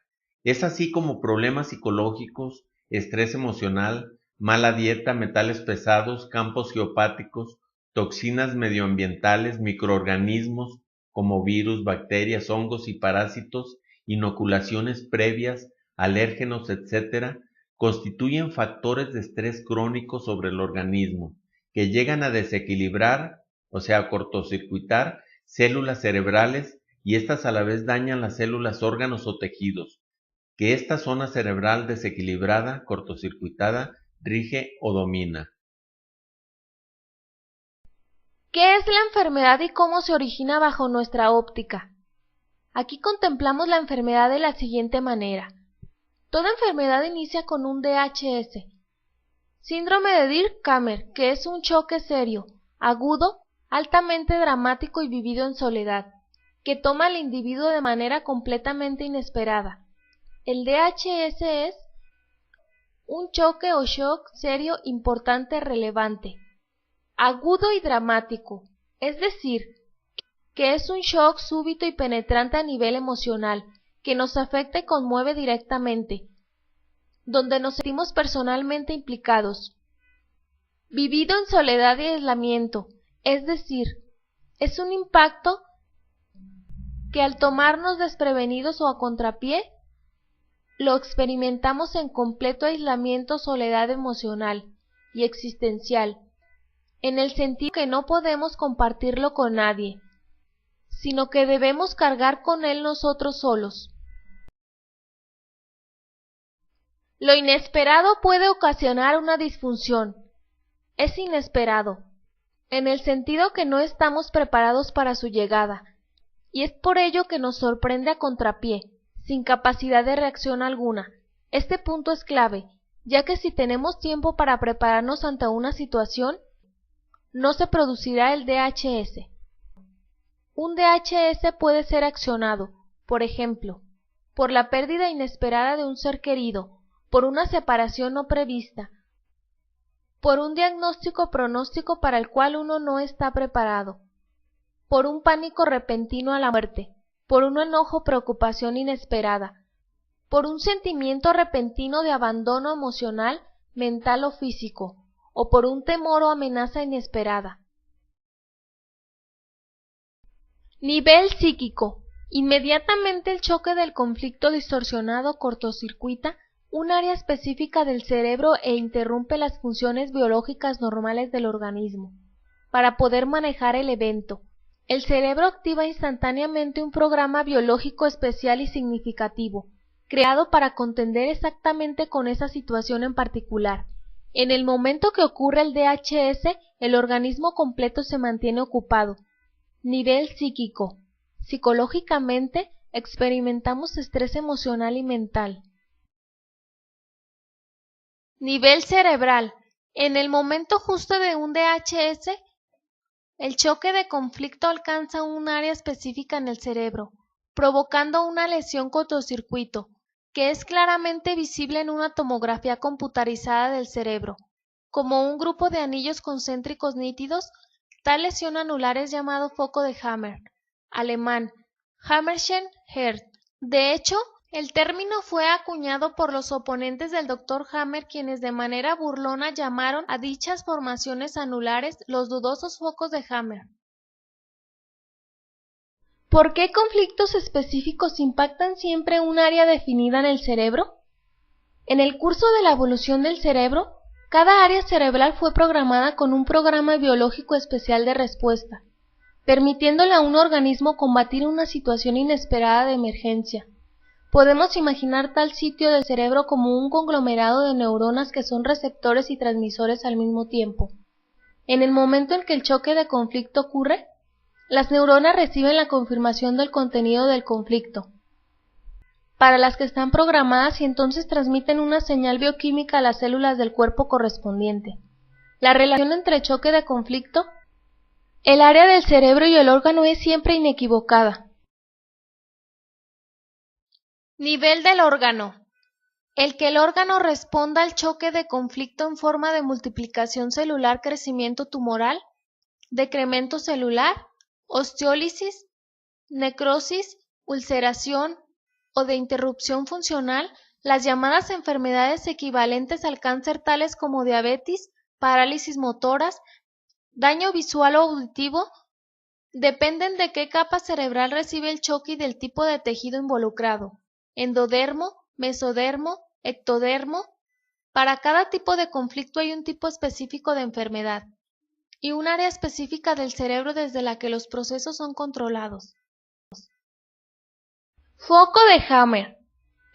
Es así como problemas psicológicos, estrés emocional, mala dieta, metales pesados, campos geopáticos, toxinas medioambientales, microorganismos como virus, bacterias, hongos y parásitos, inoculaciones previas, alérgenos, etc., constituyen factores de estrés crónico sobre el organismo, que llegan a desequilibrar, o sea, a cortocircuitar células cerebrales y estas a la vez dañan las células, órganos o tejidos, que esta zona cerebral desequilibrada, cortocircuitada, rige o domina. ¿Qué es la enfermedad y cómo se origina bajo nuestra óptica? Aquí contemplamos la enfermedad de la siguiente manera. Toda enfermedad inicia con un DHS. Síndrome de Dirk-Kammer, que es un choque serio, agudo, altamente dramático y vivido en soledad, que toma al individuo de manera completamente inesperada. El DHS es un choque o shock serio, importante, relevante, agudo y dramático, es decir, que es un shock súbito y penetrante a nivel emocional, que nos afecta y conmueve directamente, donde nos sentimos personalmente implicados. Vivido en soledad y aislamiento, es decir, es un impacto que al tomarnos desprevenidos o a contrapié, lo experimentamos en completo aislamiento, soledad emocional y existencial, en el sentido que no podemos compartirlo con nadie, sino que debemos cargar con él nosotros solos. Lo inesperado puede ocasionar una disfunción. Es inesperado, en el sentido que no estamos preparados para su llegada, y es por ello que nos sorprende a contrapié, sin capacidad de reacción alguna. Este punto es clave, ya que si tenemos tiempo para prepararnos ante una situación, no se producirá el DHS. Un DHS puede ser accionado, por ejemplo, por la pérdida inesperada de un ser querido, por una separación no prevista, por un diagnóstico pronóstico para el cual uno no está preparado, por un pánico repentino a la muerte, por un enojo o preocupación inesperada, por un sentimiento repentino de abandono emocional, mental o físico, o por un temor o amenaza inesperada. Nivel psíquico. Inmediatamente el choque del conflicto distorsionado cortocircuita un área específica del cerebro e interrumpe las funciones biológicas normales del organismo. Para poder manejar el evento, el cerebro activa instantáneamente un programa biológico especial y significativo, creado para contender exactamente con esa situación en particular. En el momento que ocurre el DHS, el organismo completo se mantiene ocupado. Nivel psíquico. Psicológicamente, experimentamos estrés emocional y mental. Nivel cerebral. En el momento justo de un DHS, el choque de conflicto alcanza un área específica en el cerebro, provocando una lesión cortocircuito, que es claramente visible en una tomografía computarizada del cerebro. Como un grupo de anillos concéntricos nítidos, tal lesión anular es llamado foco de Hammer, alemán, Hammerschen-Herd. De hecho, el término fue acuñado por los oponentes del Dr. Hammer, quienes de manera burlona llamaron a dichas formaciones anulares los dudosos focos de Hammer. ¿Por qué conflictos específicos impactan siempre un área definida en el cerebro? En el curso de la evolución del cerebro, cada área cerebral fue programada con un programa biológico especial de respuesta, permitiéndole a un organismo combatir una situación inesperada de emergencia. Podemos imaginar tal sitio del cerebro como un conglomerado de neuronas que son receptores y transmisores al mismo tiempo. En el momento en que el choque de conflicto ocurre, las neuronas reciben la confirmación del contenido del conflicto, para las que están programadas, y entonces transmiten una señal bioquímica a las células del cuerpo correspondiente. La relación entre el choque de conflicto, el área del cerebro y el órgano es siempre inequivocada. Nivel del órgano. El que el órgano responda al choque de conflicto en forma de multiplicación celular, crecimiento tumoral, decremento celular, osteólisis, necrosis, ulceración o de interrupción funcional, las llamadas enfermedades equivalentes al cáncer tales como diabetes, parálisis motoras, daño visual o auditivo, dependen de qué capa cerebral recibe el choque y del tipo de tejido involucrado, endodermo, mesodermo, ectodermo. Para cada tipo de conflicto hay un tipo específico de enfermedad y un área específica del cerebro desde la que los procesos son controlados. Foco de Hammer.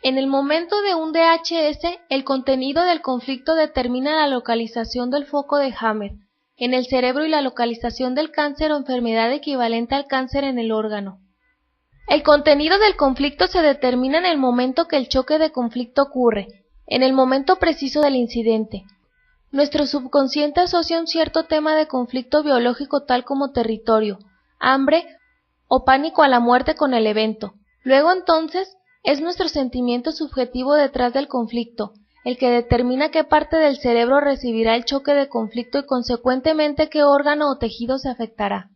En el momento de un DHS, el contenido del conflicto determina la localización del foco de Hammer en el cerebro y la localización del cáncer o enfermedad equivalente al cáncer en el órgano. El contenido del conflicto se determina en el momento que el choque de conflicto ocurre, en el momento preciso del incidente. Nuestro subconsciente asocia un cierto tema de conflicto biológico tal como territorio, hambre o pánico a la muerte con el evento. Luego entonces, es nuestro sentimiento subjetivo detrás del conflicto, el que determina qué parte del cerebro recibirá el choque de conflicto y consecuentemente qué órgano o tejido se afectará.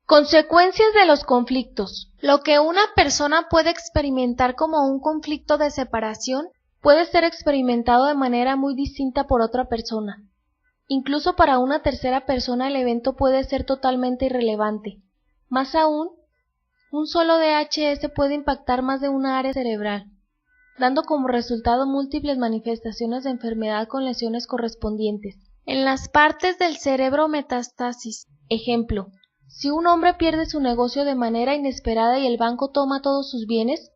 Consecuencias de los conflictos. Lo que una persona puede experimentar como un conflicto de separación puede ser experimentado de manera muy distinta por otra persona. Incluso para una tercera persona el evento puede ser totalmente irrelevante. Más aún, un solo DHS puede impactar más de una área cerebral, dando como resultado múltiples manifestaciones de enfermedad con lesiones correspondientes. En las partes del cerebro metastasis. Ejemplo, si un hombre pierde su negocio de manera inesperada y el banco toma todos sus bienes,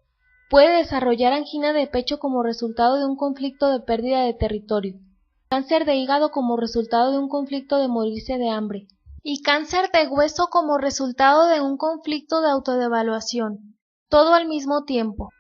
puede desarrollar angina de pecho como resultado de un conflicto de pérdida de territorio, cáncer de hígado como resultado de un conflicto de morirse de hambre, y cáncer de hueso como resultado de un conflicto de autodevaluación, todo al mismo tiempo.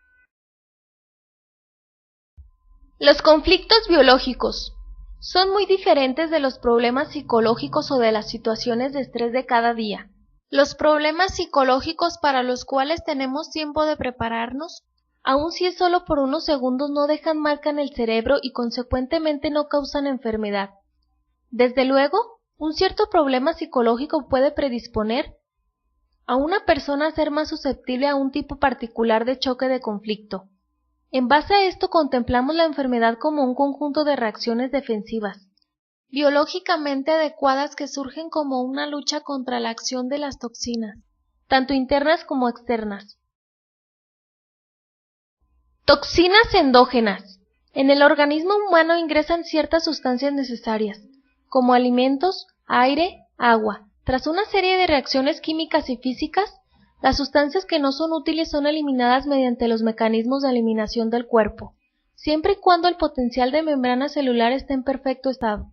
Los conflictos biológicos son muy diferentes de los problemas psicológicos o de las situaciones de estrés de cada día. Los problemas psicológicos para los cuales tenemos tiempo de prepararnos, aun si es solo por unos segundos, no dejan marca en el cerebro y consecuentemente no causan enfermedad. Desde luego, un cierto problema psicológico puede predisponer a una persona a ser más susceptible a un tipo particular de choque de conflicto. En base a esto contemplamos la enfermedad como un conjunto de reacciones defensivas, biológicamente adecuadas que surgen como una lucha contra la acción de las toxinas, tanto internas como externas. Toxinas endógenas. En el organismo humano ingresan ciertas sustancias necesarias, como alimentos, aire, agua. Tras una serie de reacciones químicas y físicas, las sustancias que no son útiles son eliminadas mediante los mecanismos de eliminación del cuerpo, siempre y cuando el potencial de membrana celular esté en perfecto estado.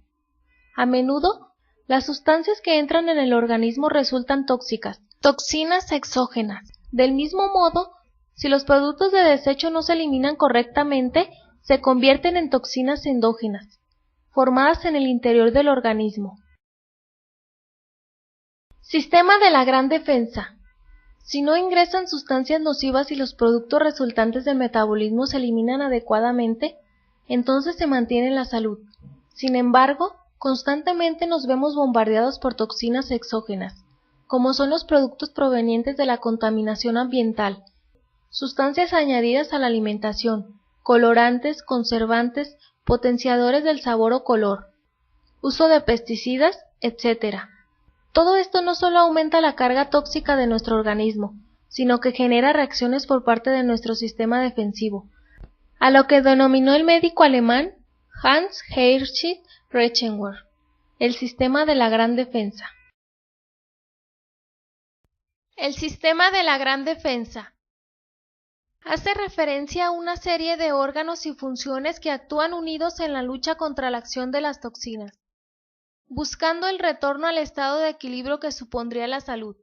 A menudo, las sustancias que entran en el organismo resultan tóxicas, toxinas exógenas. Del mismo modo, si los productos de desecho no se eliminan correctamente, se convierten en toxinas endógenas, formadas en el interior del organismo. Sistema de la gran defensa. Si no ingresan sustancias nocivas y los productos resultantes del metabolismo se eliminan adecuadamente, entonces se mantiene la salud. Sin embargo, constantemente nos vemos bombardeados por toxinas exógenas, como son los productos provenientes de la contaminación ambiental, sustancias añadidas a la alimentación, colorantes, conservantes, potenciadores del sabor o color, uso de pesticidas, etc. Todo esto no solo aumenta la carga tóxica de nuestro organismo, sino que genera reacciones por parte de nuestro sistema defensivo, a lo que denominó el médico alemán Hans-Heinrich Rechenauer, el sistema de la gran defensa. El sistema de la gran defensa hace referencia a una serie de órganos y funciones que actúan unidos en la lucha contra la acción de las toxinas, buscando el retorno al estado de equilibrio que supondría la salud.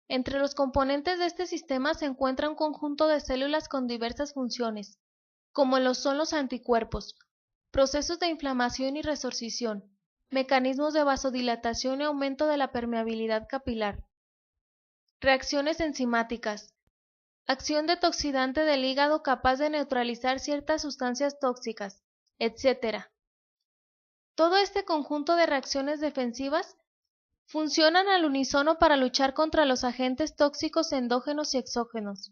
Entre los componentes de este sistema se encuentra un conjunto de células con diversas funciones, como lo son los anticuerpos, procesos de inflamación y resorción, mecanismos de vasodilatación y aumento de la permeabilidad capilar, reacciones enzimáticas, acción detoxidante del hígado capaz de neutralizar ciertas sustancias tóxicas, etc. Todo este conjunto de reacciones defensivas funcionan al unísono para luchar contra los agentes tóxicos endógenos y exógenos.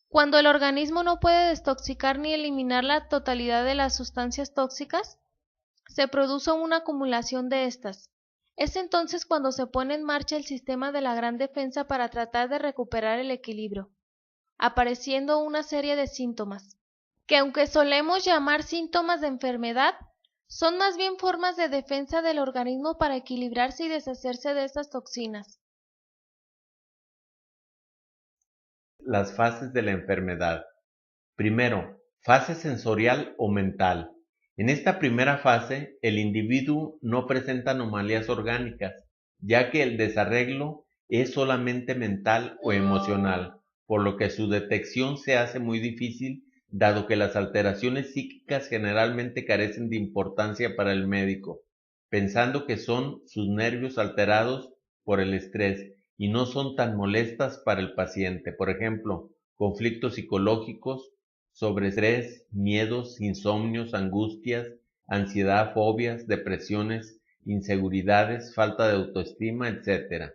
Cuando el organismo no puede desintoxicar ni eliminar la totalidad de las sustancias tóxicas, se produce una acumulación de estas. Es entonces cuando se pone en marcha el sistema de la gran defensa para tratar de recuperar el equilibrio, apareciendo una serie de síntomas, que aunque solemos llamar síntomas de enfermedad, son más bien formas de defensa del organismo para equilibrarse y deshacerse de estas toxinas. Las fases de la enfermedad. Primero, fase sensorial o mental. En esta primera fase, el individuo no presenta anomalías orgánicas, ya que el desarreglo es solamente mental o emocional, por lo que su detección se hace muy difícil, dado que las alteraciones psíquicas generalmente carecen de importancia para el médico, pensando que son sus nervios alterados por el estrés y no son tan molestas para el paciente. Por ejemplo, conflictos psicológicos, sobreestrés, miedos, insomnios, angustias, ansiedad, fobias, depresiones, inseguridades, falta de autoestima, etc.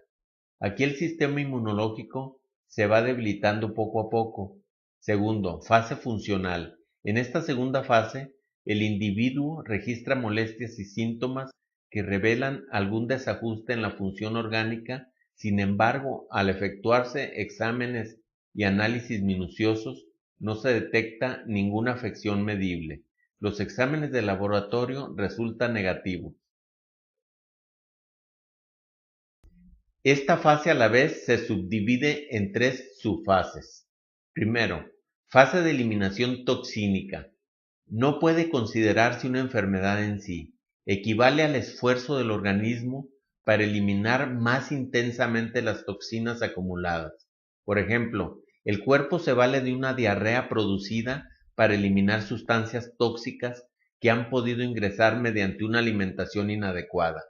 Aquí el sistema inmunológico se va debilitando poco a poco. Segundo, fase funcional. En esta segunda fase, el individuo registra molestias y síntomas que revelan algún desajuste en la función orgánica. Sin embargo, al efectuarse exámenes y análisis minuciosos, no se detecta ninguna afección medible. Los exámenes de laboratorio resultan negativos. Esta fase a la vez se subdivide en tres subfases. Primero, fase de eliminación toxínica. No puede considerarse una enfermedad en sí. Equivale al esfuerzo del organismo para eliminar más intensamente las toxinas acumuladas. Por ejemplo, el cuerpo se vale de una diarrea producida para eliminar sustancias tóxicas que han podido ingresar mediante una alimentación inadecuada.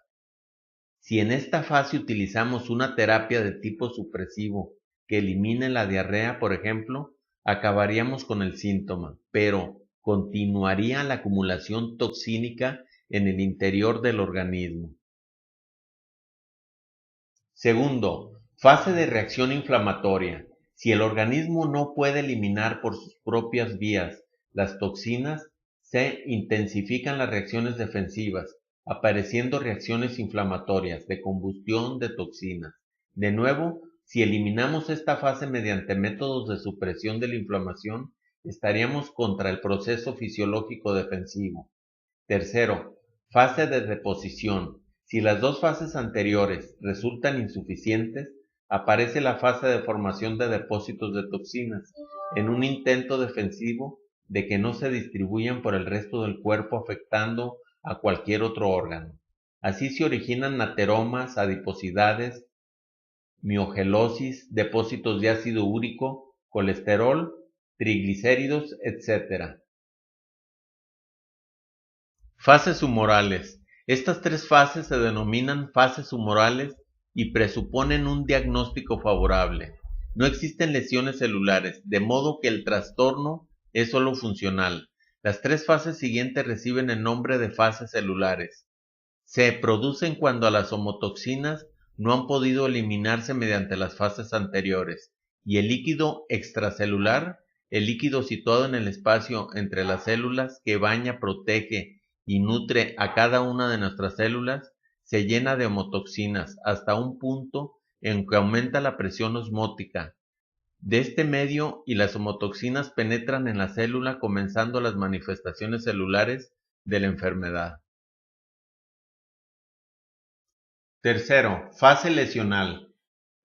Si en esta fase utilizamos una terapia de tipo supresivo que elimine la diarrea, por ejemplo, acabaríamos con el síntoma, pero continuaría la acumulación toxínica en el interior del organismo. Segundo, fase de reacción inflamatoria. Si el organismo no puede eliminar por sus propias vías las toxinas, se intensifican las reacciones defensivas, apareciendo reacciones inflamatorias de combustión de toxinas. De nuevo, si eliminamos esta fase mediante métodos de supresión de la inflamación, estaríamos contra el proceso fisiológico defensivo. Tercero, fase de deposición. Si las dos fases anteriores resultan insuficientes, aparece la fase de formación de depósitos de toxinas, en un intento defensivo de que no se distribuyan por el resto del cuerpo afectando a cualquier otro órgano. Así se originan ateromas, adiposidades, miogelosis, depósitos de ácido úrico, colesterol, triglicéridos, etc. Fases humorales. Estas tres fases se denominan fases humorales y presuponen un diagnóstico favorable. No existen lesiones celulares, de modo que el trastorno es solo funcional. Las tres fases siguientes reciben el nombre de fases celulares. Se producen cuando las homotoxinas no han podido eliminarse mediante las fases anteriores, y el líquido extracelular, el líquido situado en el espacio entre las células que baña, protege y nutre a cada una de nuestras células, se llena de homotoxinas hasta un punto en que aumenta la presión osmótica de este medio y las homotoxinas penetran en la célula, comenzando las manifestaciones celulares de la enfermedad. Tercero, fase lesional.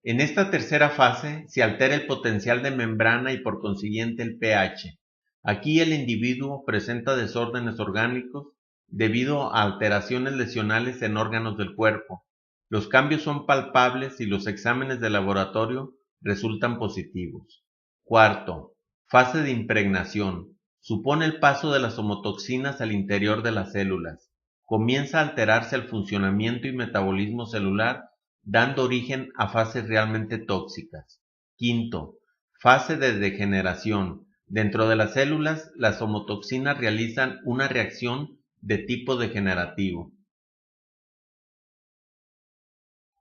En esta tercera fase se altera el potencial de membrana y por consiguiente el pH. Aquí el individuo presenta desórdenes orgánicos debido a alteraciones lesionales en órganos del cuerpo. Los cambios son palpables y los exámenes de laboratorio resultan positivos. Cuarto, fase de impregnación. Supone el paso de las homotoxinas al interior de las células. Comienza a alterarse el funcionamiento y metabolismo celular, dando origen a fases realmente tóxicas. Quinto, fase de degeneración. Dentro de las células, las homotoxinas realizan una reacción de tipo degenerativo.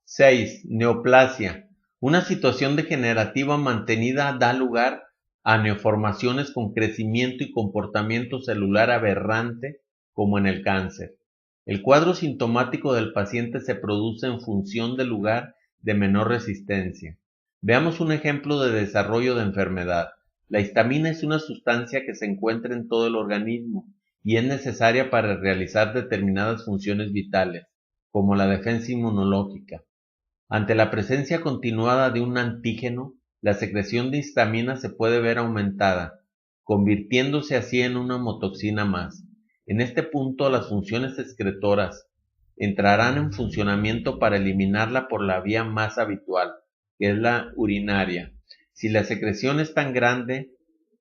6. Neoplasia. Una situación degenerativa mantenida da lugar a neoformaciones con crecimiento y comportamiento celular aberrante, como en el cáncer. El cuadro sintomático del paciente se produce en función del lugar de menor resistencia. Veamos un ejemplo de desarrollo de enfermedad. La histamina es una sustancia que se encuentra en todo el organismo y es necesaria para realizar determinadas funciones vitales, como la defensa inmunológica. Ante la presencia continuada de un antígeno, la secreción de histamina se puede ver aumentada, convirtiéndose así en una homotoxina más. En este punto, las funciones excretoras entrarán en funcionamiento para eliminarla por la vía más habitual, que es la urinaria. Si la secreción es tan grande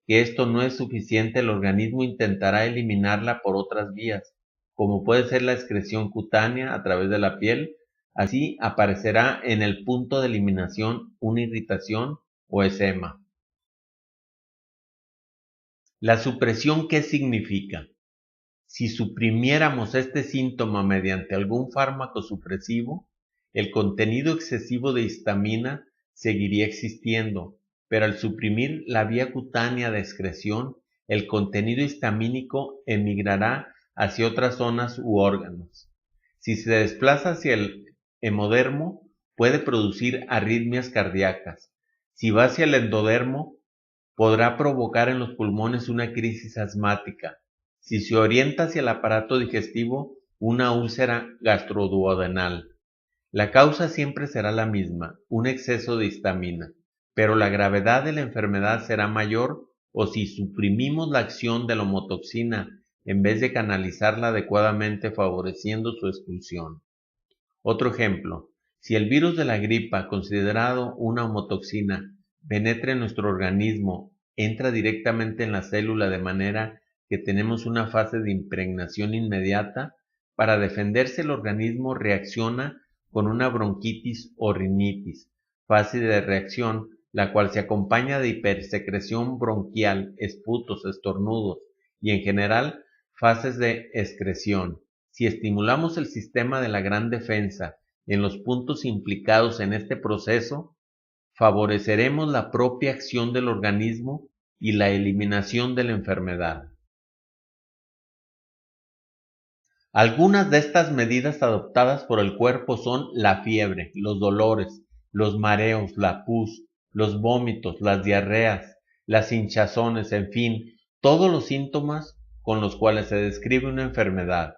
que esto no es suficiente, el organismo intentará eliminarla por otras vías, como puede ser la excreción cutánea a través de la piel. Así aparecerá en el punto de eliminación una irritación o edema. La supresión, ¿qué significa? Si suprimiéramos este síntoma mediante algún fármaco supresivo, el contenido excesivo de histamina seguiría existiendo, pero al suprimir la vía cutánea de excreción, el contenido histamínico emigrará hacia otras zonas u órganos. Si se desplaza hacia el hemodermo, puede producir arritmias cardíacas. Si va hacia el endodermo, podrá provocar en los pulmones una crisis asmática. Si se orienta hacia el aparato digestivo, una úlcera gastroduodenal. La causa siempre será la misma, un exceso de histamina, pero la gravedad de la enfermedad será mayor o si suprimimos la acción de la homotoxina en vez de canalizarla adecuadamente favoreciendo su expulsión. Otro ejemplo, si el virus de la gripa, considerado una homotoxina, penetra en nuestro organismo, entra directamente en la célula de manera que tenemos una fase de impregnación inmediata, para defenderse el organismo reacciona con una bronquitis o rinitis, fase de reacción, la cual se acompaña de hipersecreción bronquial, esputos, estornudos y en general fases de excreción. Si estimulamos el sistema de la gran defensa en los puntos implicados en este proceso, favoreceremos la propia acción del organismo y la eliminación de la enfermedad. Algunas de estas medidas adoptadas por el cuerpo son la fiebre, los dolores, los mareos, la pus, los vómitos, las diarreas, las hinchazones, en fin, todos los síntomas con los cuales se describe una enfermedad.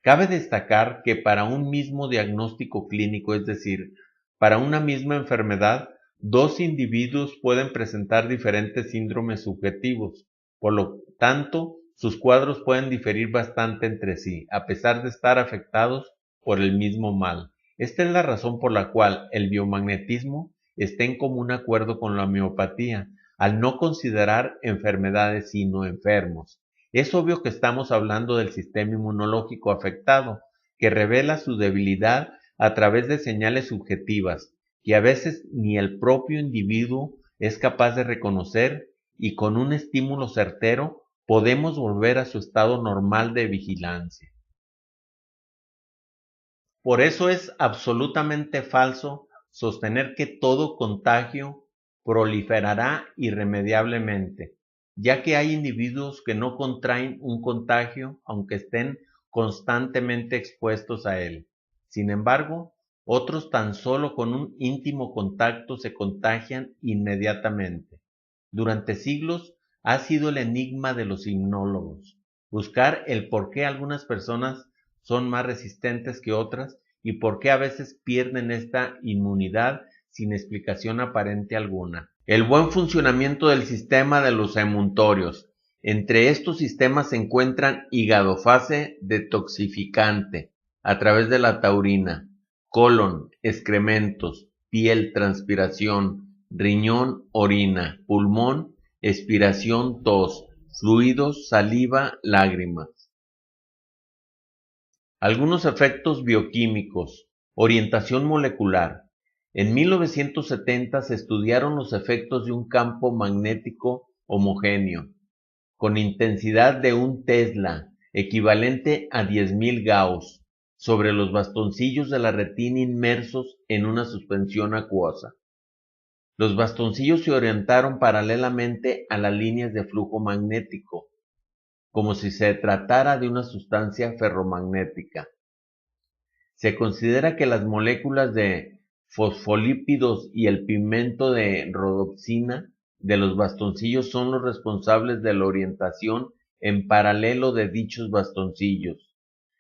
Cabe destacar que para un mismo diagnóstico clínico, es decir, para una misma enfermedad, dos individuos pueden presentar diferentes síndromes subjetivos, por lo tanto, sus cuadros pueden diferir bastante entre sí, a pesar de estar afectados por el mismo mal. Esta es la razón por la cual el biomagnetismo está en común acuerdo con la homeopatía, al no considerar enfermedades sino enfermos. Es obvio que estamos hablando del sistema inmunológico afectado, que revela su debilidad a través de señales subjetivas, que a veces ni el propio individuo es capaz de reconocer y con un estímulo certero podemos volver a su estado normal de vigilancia. Por eso es absolutamente falso sostener que todo contagio proliferará irremediablemente, ya que hay individuos que no contraen un contagio aunque estén constantemente expuestos a él. Sin embargo, otros tan solo con un íntimo contacto se contagian inmediatamente. Durante siglos ha sido el enigma de los inmunólogos, buscar el por qué algunas personas son más resistentes que otras y por qué a veces pierden esta inmunidad sin explicación aparente alguna. El buen funcionamiento del sistema de los emuntorios. Entre estos sistemas se encuentran hígado, fase detoxificante a través de la taurina, colon, excrementos, piel, transpiración, riñón, orina, pulmón, expiración, tos, fluidos, saliva, lágrimas. Algunos efectos bioquímicos. Orientación molecular. En 1970 se estudiaron los efectos de un campo magnético homogéneo, con intensidad de 1 Tesla, equivalente a 10.000 Gauss, sobre los bastoncillos de la retina inmersos en una suspensión acuosa. Los bastoncillos se orientaron paralelamente a las líneas de flujo magnético, como si se tratara de una sustancia ferromagnética. Se considera que las moléculas de fosfolípidos y el pigmento de rodopsina de los bastoncillos son los responsables de la orientación en paralelo de dichos bastoncillos.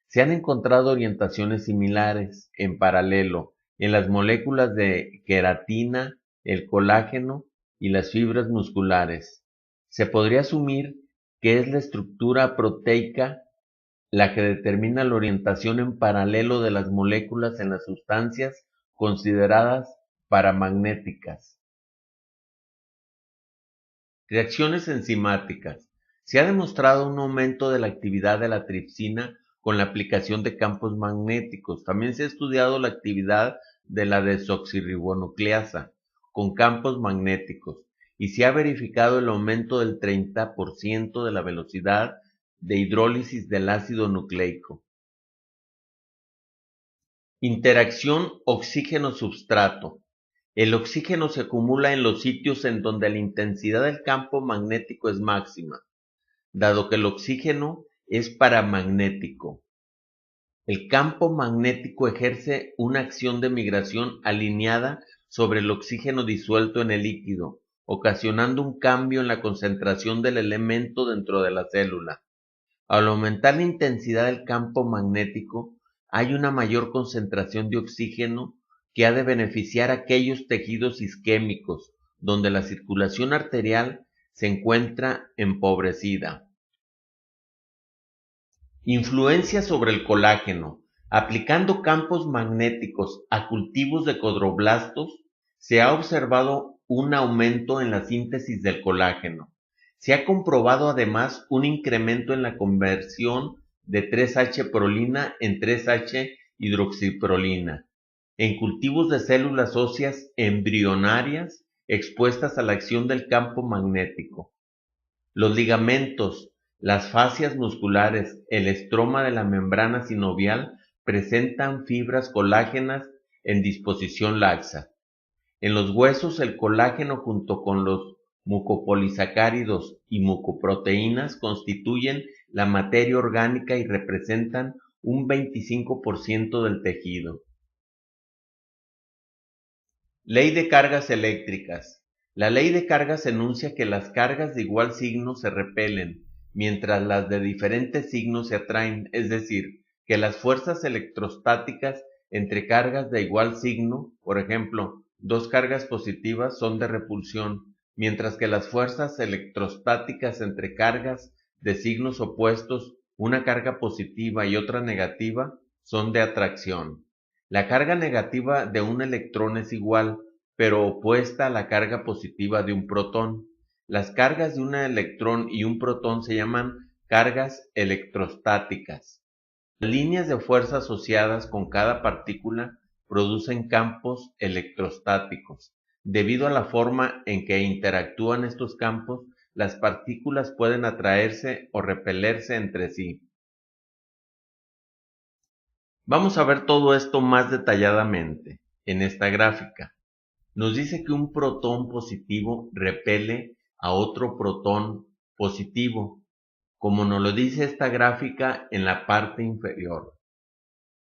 Se han encontrado orientaciones similares en paralelo en las moléculas de queratina, el colágeno y las fibras musculares. Se podría asumir que es la estructura proteica la que determina la orientación en paralelo de las moléculas en las sustancias consideradas paramagnéticas. Reacciones enzimáticas. Se ha demostrado un aumento de la actividad de la tripsina con la aplicación de campos magnéticos. También se ha estudiado la actividad de la desoxirribonucleasa con campos magnéticos y se ha verificado el aumento del 30% de la velocidad de hidrólisis del ácido nucleico. Interacción oxígeno-substrato. El oxígeno se acumula en los sitios en donde la intensidad del campo magnético es máxima, dado que el oxígeno es paramagnético. El campo magnético ejerce una acción de migración alineada sobre el oxígeno disuelto en el líquido, ocasionando un cambio en la concentración del elemento dentro de la célula. Al aumentar la intensidad del campo magnético, hay una mayor concentración de oxígeno que ha de beneficiar a aquellos tejidos isquémicos donde la circulación arterial se encuentra empobrecida. Influencia sobre el colágeno. Aplicando campos magnéticos a cultivos de cordoblastos, se ha observado un aumento en la síntesis del colágeno. Se ha comprobado además un incremento en la conversión de 3H-prolina en 3H-hidroxiprolina en cultivos de células óseas embrionarias expuestas a la acción del campo magnético. Los ligamentos, las fascias musculares, el estroma de la membrana sinovial presentan fibras colágenas en disposición laxa. En los huesos el colágeno junto con los mucopolisacáridos y mucoproteínas constituyen la materia orgánica y representan un 25% del tejido. Ley de cargas eléctricas. La ley de cargas enuncia que las cargas de igual signo se repelen, mientras las de diferentes signos se atraen, es decir, que las fuerzas electrostáticas entre cargas de igual signo, por ejemplo, dos cargas positivas son de repulsión, mientras que las fuerzas electrostáticas entre cargas de signos opuestos, una carga positiva y otra negativa, son de atracción. La carga negativa de un electrón es igual, pero opuesta a la carga positiva de un protón. Las cargas de un electrón y un protón se llaman cargas electrostáticas. Las líneas de fuerza asociadas con cada partícula producen campos electrostáticos. Debido a la forma en que interactúan estos campos, las partículas pueden atraerse o repelerse entre sí. Vamos a ver todo esto más detalladamente en esta gráfica. Nos dice que un protón positivo repele a otro protón positivo, como nos lo dice esta gráfica en la parte inferior.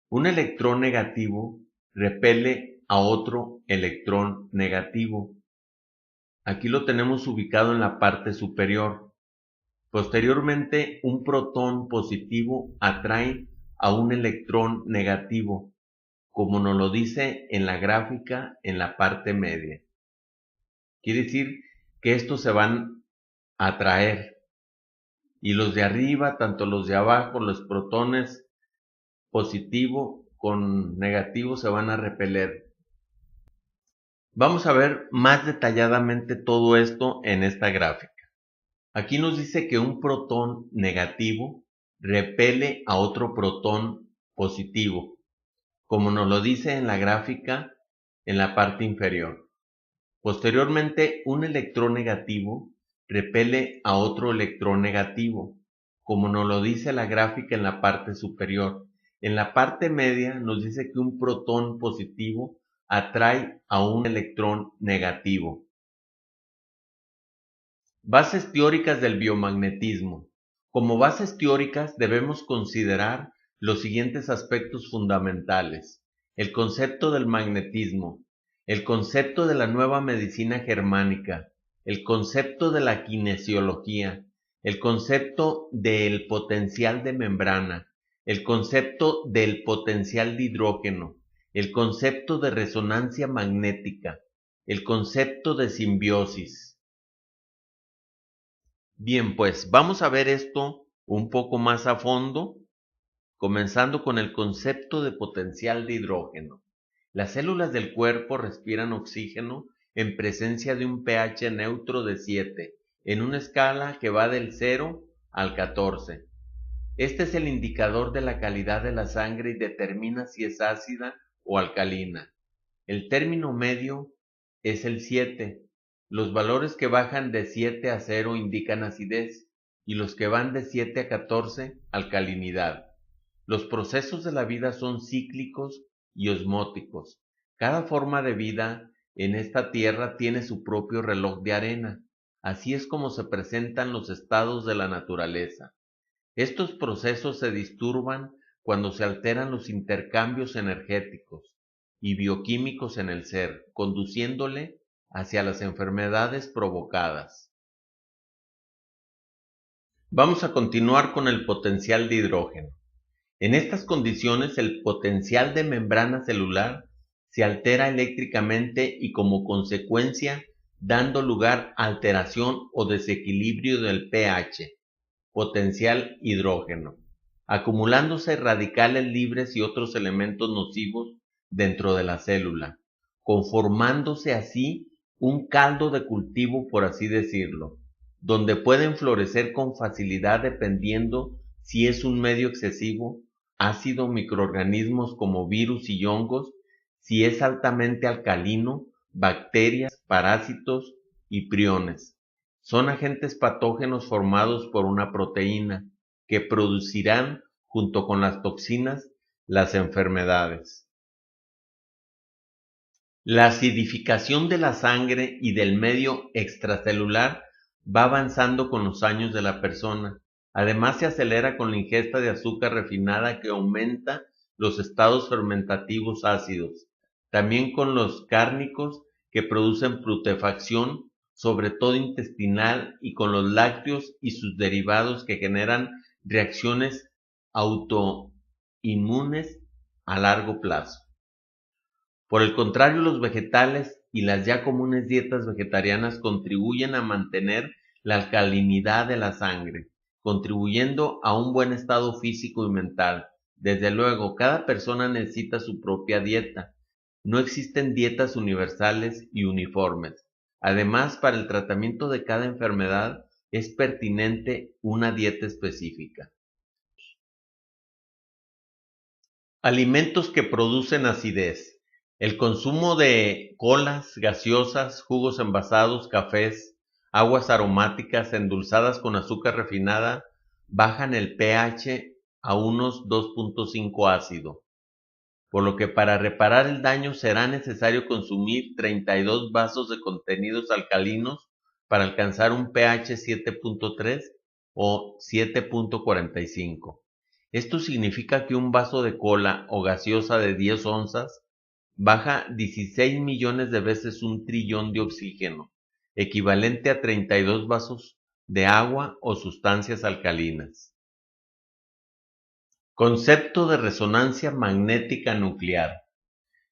Un electrón negativo repele a otro electrón negativo. Aquí lo tenemos ubicado en la parte superior. Posteriormente, un protón positivo atrae a un electrón negativo, como nos lo dice en la gráfica en la parte media. Quiere decir que estos se van a atraer y los de arriba, tanto los de abajo, los protones positivo con negativo se van a repeler. Vamos a ver más detalladamente todo esto en esta gráfica. Aquí nos dice que un protón negativo repele a otro protón positivo, como nos lo dice en la gráfica en la parte inferior. Posteriormente, un electrón negativo repele a otro electrón negativo, como nos lo dice la gráfica en la parte superior. En la parte media nos dice que un protón positivo atrae a un electrón negativo. Bases teóricas del biomagnetismo. Como bases teóricas debemos considerar los siguientes aspectos fundamentales: el concepto del magnetismo, el concepto de la nueva medicina germánica, el concepto de la kinesiología, el concepto del potencial de membrana, el concepto del potencial de hidrógeno, el concepto de resonancia magnética, el concepto de simbiosis. Bien, pues vamos a ver esto un poco más a fondo, comenzando con el concepto de potencial de hidrógeno. Las células del cuerpo respiran oxígeno en presencia de un pH neutro de 7, en una escala que va del 0 al 14. Este es el indicador de la calidad de la sangre y determina si es ácida o alcalina. El término medio es el 7. Los valores que bajan de 7 a 0 indican acidez y los que van de 7 a 14 alcalinidad. Los procesos de la vida son cíclicos y osmóticos. Cada forma de vida en esta tierra tiene su propio reloj de arena. Así es como se presentan los estados de la naturaleza. Estos procesos se disturban cuando se alteran los intercambios energéticos y bioquímicos en el ser, conduciéndole hacia las enfermedades provocadas. Vamos a continuar con el potencial de hidrógeno. En estas condiciones, el potencial de membrana celular se altera eléctricamente y como consecuencia dando lugar a alteración o desequilibrio del pH, potencial hidrógeno, acumulándose radicales libres y otros elementos nocivos dentro de la célula, conformándose así un caldo de cultivo, por así decirlo, donde pueden florecer con facilidad dependiendo si es un medio excesivo, ácido, microorganismos como virus y hongos, si es altamente alcalino, bacterias, parásitos y priones. Son agentes patógenos formados por una proteína que producirán, junto con las toxinas, las enfermedades. La acidificación de la sangre y del medio extracelular va avanzando con los años de la persona. Además, se acelera con la ingesta de azúcar refinada que aumenta los estados fermentativos ácidos. También con los cárnicos que producen putrefacción, sobre todo intestinal, y con los lácteos y sus derivados que generan reacciones autoinmunes a largo plazo. Por el contrario, los vegetales y las ya comunes dietas vegetarianas contribuyen a mantener la alcalinidad de la sangre, contribuyendo a un buen estado físico y mental. Desde luego, cada persona necesita su propia dieta. No existen dietas universales y uniformes. Además, para el tratamiento de cada enfermedad es pertinente una dieta específica. Alimentos que producen acidez. El consumo de colas, gaseosas, jugos envasados, cafés, aguas aromáticas endulzadas con azúcar refinada bajan el pH a unos 2.5 ácido, por lo que para reparar el daño será necesario consumir 32 vasos de contenidos alcalinos para alcanzar un pH 7.3 o 7.45. Esto significa que un vaso de cola o gaseosa de 10 onzas baja 16 millones de veces un trillón de oxígeno, equivalente a 32 vasos de agua o sustancias alcalinas. Concepto de resonancia magnética nuclear.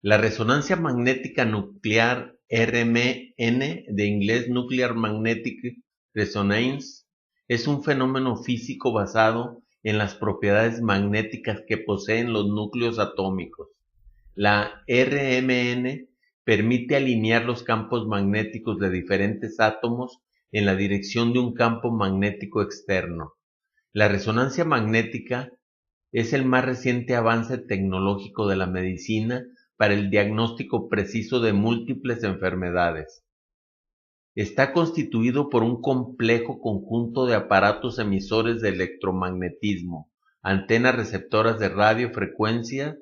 La resonancia magnética nuclear RMN, de inglés Nuclear Magnetic Resonance, es un fenómeno físico basado en las propiedades magnéticas que poseen los núcleos atómicos. La RMN permite alinear los campos magnéticos de diferentes átomos en la dirección de un campo magnético externo. La resonancia magnética es el más reciente avance tecnológico de la medicina para el diagnóstico preciso de múltiples enfermedades. Está constituido por un complejo conjunto de aparatos emisores de electromagnetismo, antenas receptoras de radiofrecuencia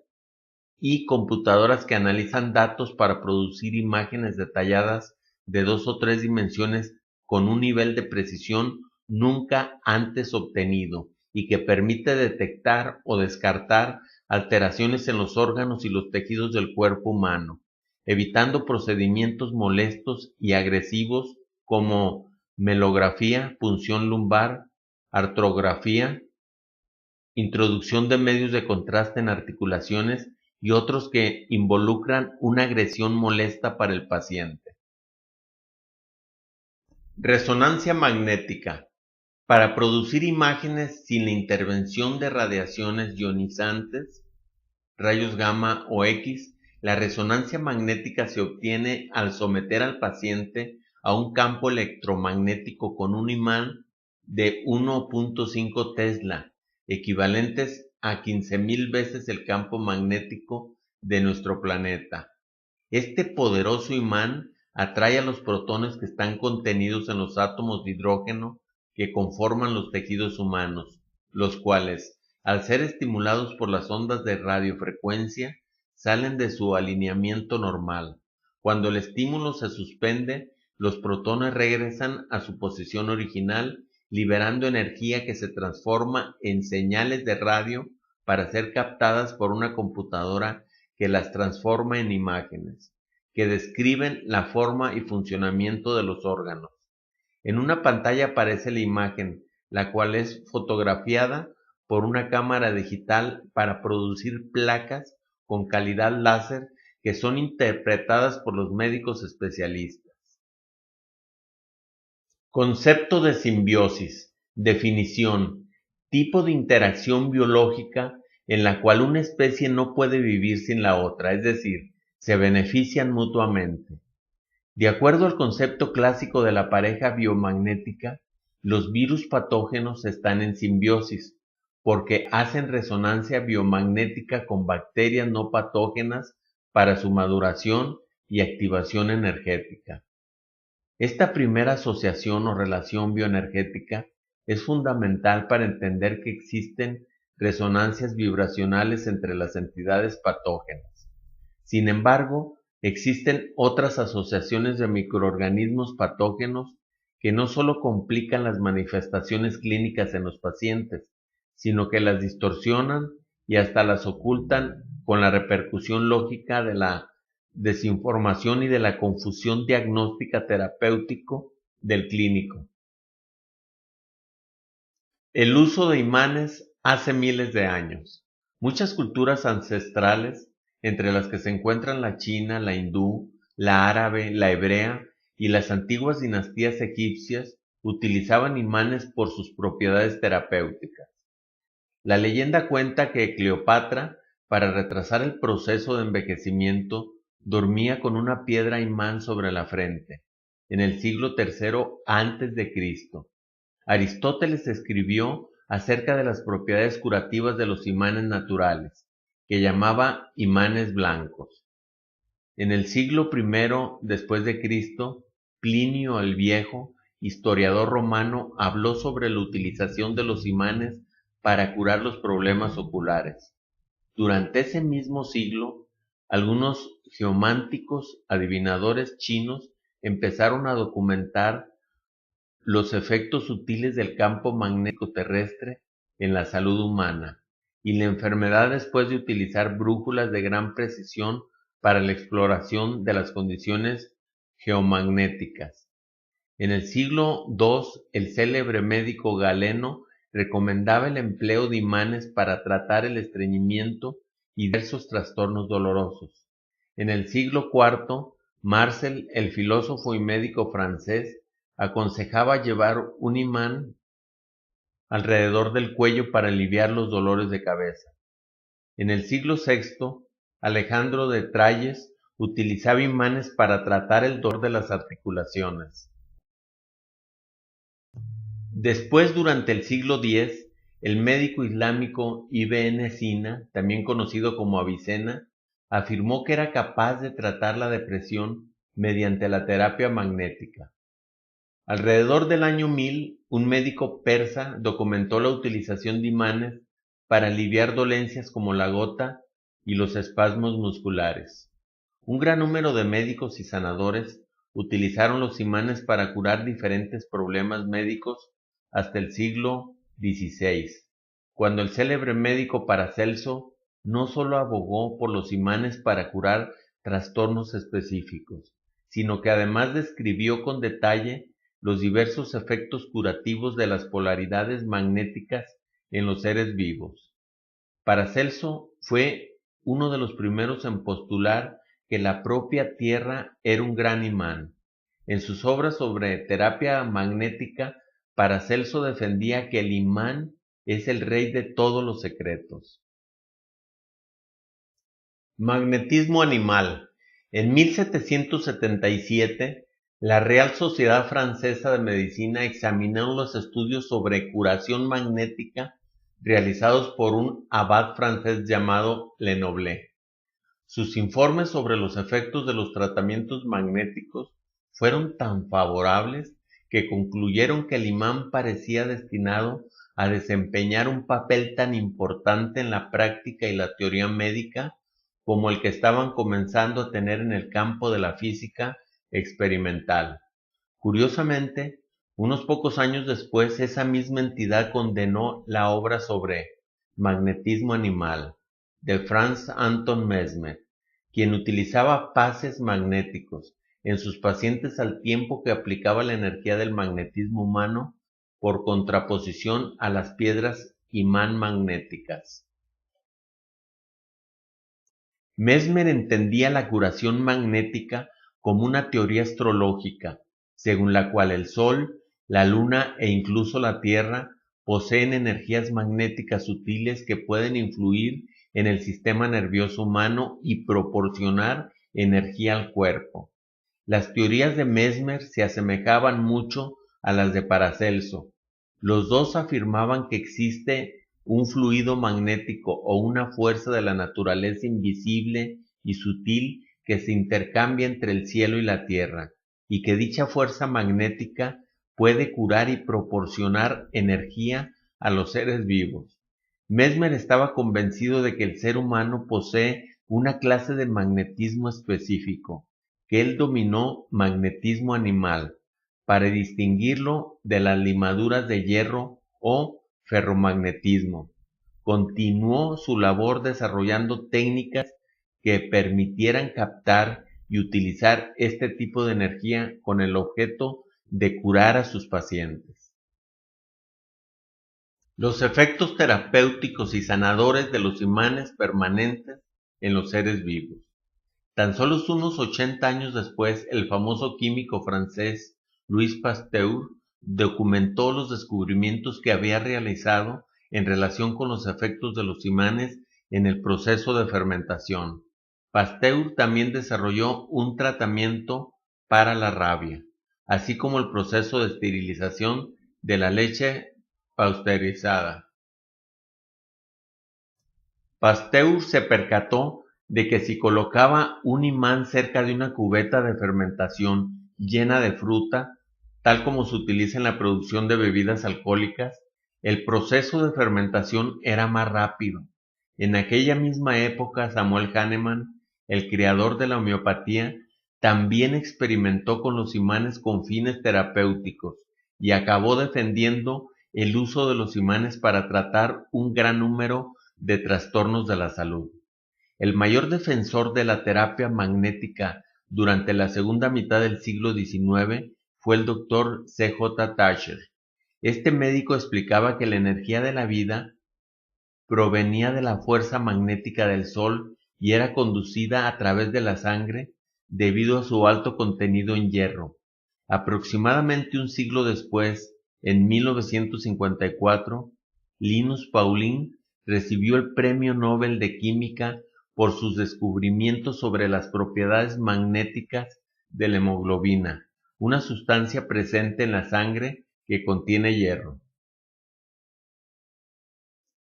y computadoras que analizan datos para producir imágenes detalladas de 2 o 3 dimensiones con un nivel de precisión nunca antes obtenido y que permite detectar o descartar alteraciones en los órganos y los tejidos del cuerpo humano, evitando procedimientos molestos y agresivos como melografía, punción lumbar, artrografía, introducción de medios de contraste en articulaciones y otros que involucran una agresión molesta para el paciente. Resonancia magnética. Para producir imágenes sin la intervención de radiaciones ionizantes, rayos gamma o X, la resonancia magnética se obtiene al someter al paciente a un campo electromagnético con un imán de 1.5 Tesla, equivalentes a 15,000 veces el campo magnético de nuestro planeta. Este poderoso imán atrae a los protones que están contenidos en los átomos de hidrógeno que conforman los tejidos humanos, los cuales, al ser estimulados por las ondas de radiofrecuencia, salen de su alineamiento normal. Cuando el estímulo se suspende, los protones regresan a su posición original, liberando energía que se transforma en señales de radio para ser captadas por una computadora que las transforma en imágenes, que describen la forma y funcionamiento de los órganos. En una pantalla aparece la imagen, la cual es fotografiada por una cámara digital para producir placas con calidad láser que son interpretadas por los médicos especialistas. Concepto de simbiosis. Definición. Tipo de interacción biológica en la cual una especie no puede vivir sin la otra, es decir, se benefician mutuamente. De acuerdo al concepto clásico de la pareja biomagnética, los virus patógenos están en simbiosis, porque hacen resonancia biomagnética con bacterias no patógenas para su maduración y activación energética. Esta primera asociación o relación bioenergética es fundamental para entender que existen resonancias vibracionales entre las entidades patógenas. Sin embargo, existen otras asociaciones de microorganismos patógenos que no solo complican las manifestaciones clínicas en los pacientes, sino que las distorsionan y hasta las ocultan con la repercusión lógica de la desinformación y de la confusión diagnóstica terapéutico del clínico. El uso de imanes hace miles de años. Muchas culturas ancestrales, entre las que se encuentran la china, la hindú, la árabe, la hebrea y las antiguas dinastías egipcias, utilizaban imanes por sus propiedades terapéuticas. La leyenda cuenta que Cleopatra, para retrasar el proceso de envejecimiento, dormía con una piedra imán sobre la frente, en el siglo III a.C. Aristóteles escribió acerca de las propiedades curativas de los imanes naturales, que llamaba imanes blancos. En el siglo I después de Cristo, Plinio el Viejo, historiador romano, habló sobre la utilización de los imanes para curar los problemas oculares. Durante ese mismo siglo, algunos geománticos adivinadores chinos empezaron a documentar los efectos sutiles del campo magnético terrestre en la salud humana y la enfermedad después de utilizar brújulas de gran precisión para la exploración de las condiciones geomagnéticas. En el siglo II, el célebre médico Galeno recomendaba el empleo de imanes para tratar el estreñimiento y diversos trastornos dolorosos. En el siglo IV, Marcel, el filósofo y médico francés, aconsejaba llevar un imán alrededor del cuello para aliviar los dolores de cabeza. En el siglo VI, Alejandro de Tralles utilizaba imanes para tratar el dolor de las articulaciones. Después, durante el siglo X, el médico islámico Ibn Sina, también conocido como Avicena, afirmó que era capaz de tratar la depresión mediante la terapia magnética. Alrededor del año 1000, un médico persa documentó la utilización de imanes para aliviar dolencias como la gota y los espasmos musculares. Un gran número de médicos y sanadores utilizaron los imanes para curar diferentes problemas médicos hasta el siglo XVI, cuando el célebre médico Paracelso no solo abogó por los imanes para curar trastornos específicos, sino que además describió con detalle los diversos efectos curativos de las polaridades magnéticas en los seres vivos. Paracelso fue uno de los primeros en postular que la propia Tierra era un gran imán. En sus obras sobre terapia magnética, Paracelso defendía que el imán es el rey de todos los secretos. Magnetismo animal. En 1777, la Real Sociedad Francesa de Medicina examinó los estudios sobre curación magnética realizados por un abad francés llamado Lenoble. Sus informes sobre los efectos de los tratamientos magnéticos fueron tan favorables que concluyeron que el imán parecía destinado a desempeñar un papel tan importante en la práctica y la teoría médica como el que estaban comenzando a tener en el campo de la física experimental. Curiosamente, unos pocos años después, esa misma entidad condenó la obra sobre magnetismo animal de Franz Anton Mesmer, quien utilizaba pases magnéticos en sus pacientes al tiempo que aplicaba la energía del magnetismo humano por contraposición a las piedras imán magnéticas. Mesmer entendía la curación magnética como una teoría astrológica, según la cual el Sol, la Luna e incluso la Tierra poseen energías magnéticas sutiles que pueden influir en el sistema nervioso humano y proporcionar energía al cuerpo. Las teorías de Mesmer se asemejaban mucho a las de Paracelso. Los dos afirmaban que existe un fluido magnético o una fuerza de la naturaleza invisible y sutil que se intercambia entre el cielo y la tierra, y que dicha fuerza magnética puede curar y proporcionar energía a los seres vivos. Mesmer estaba convencido de que el ser humano posee una clase de magnetismo específico, que él dominó magnetismo animal, para distinguirlo de las limaduras de hierro o ferromagnetismo. Continuó su labor desarrollando técnicas que permitieran captar y utilizar este tipo de energía con el objeto de curar a sus pacientes. Los efectos terapéuticos y sanadores de los imanes permanentes en los seres vivos. Tan solo unos 80 años después, el famoso químico francés Louis Pasteur documentó los descubrimientos que había realizado en relación con los efectos de los imanes en el proceso de fermentación. Pasteur también desarrolló un tratamiento para la rabia, así como el proceso de esterilización de la leche pasteurizada. Pasteur se percató de que si colocaba un imán cerca de una cubeta de fermentación llena de fruta, tal como se utiliza en la producción de bebidas alcohólicas, el proceso de fermentación era más rápido. En aquella misma época, Samuel Hahnemann, el creador de la homeopatía, también experimentó con los imanes con fines terapéuticos y acabó defendiendo el uso de los imanes para tratar un gran número de trastornos de la salud. El mayor defensor de la terapia magnética durante la segunda mitad del siglo XIX fue el Dr. C.J. Tascher. Este médico explicaba que la energía de la vida provenía de la fuerza magnética del Sol y era conducida a través de la sangre debido a su alto contenido en hierro. Aproximadamente un siglo después, en 1954, Linus Pauling recibió el Premio Nobel de Química por sus descubrimientos sobre las propiedades magnéticas de la hemoglobina, una sustancia presente en la sangre que contiene hierro.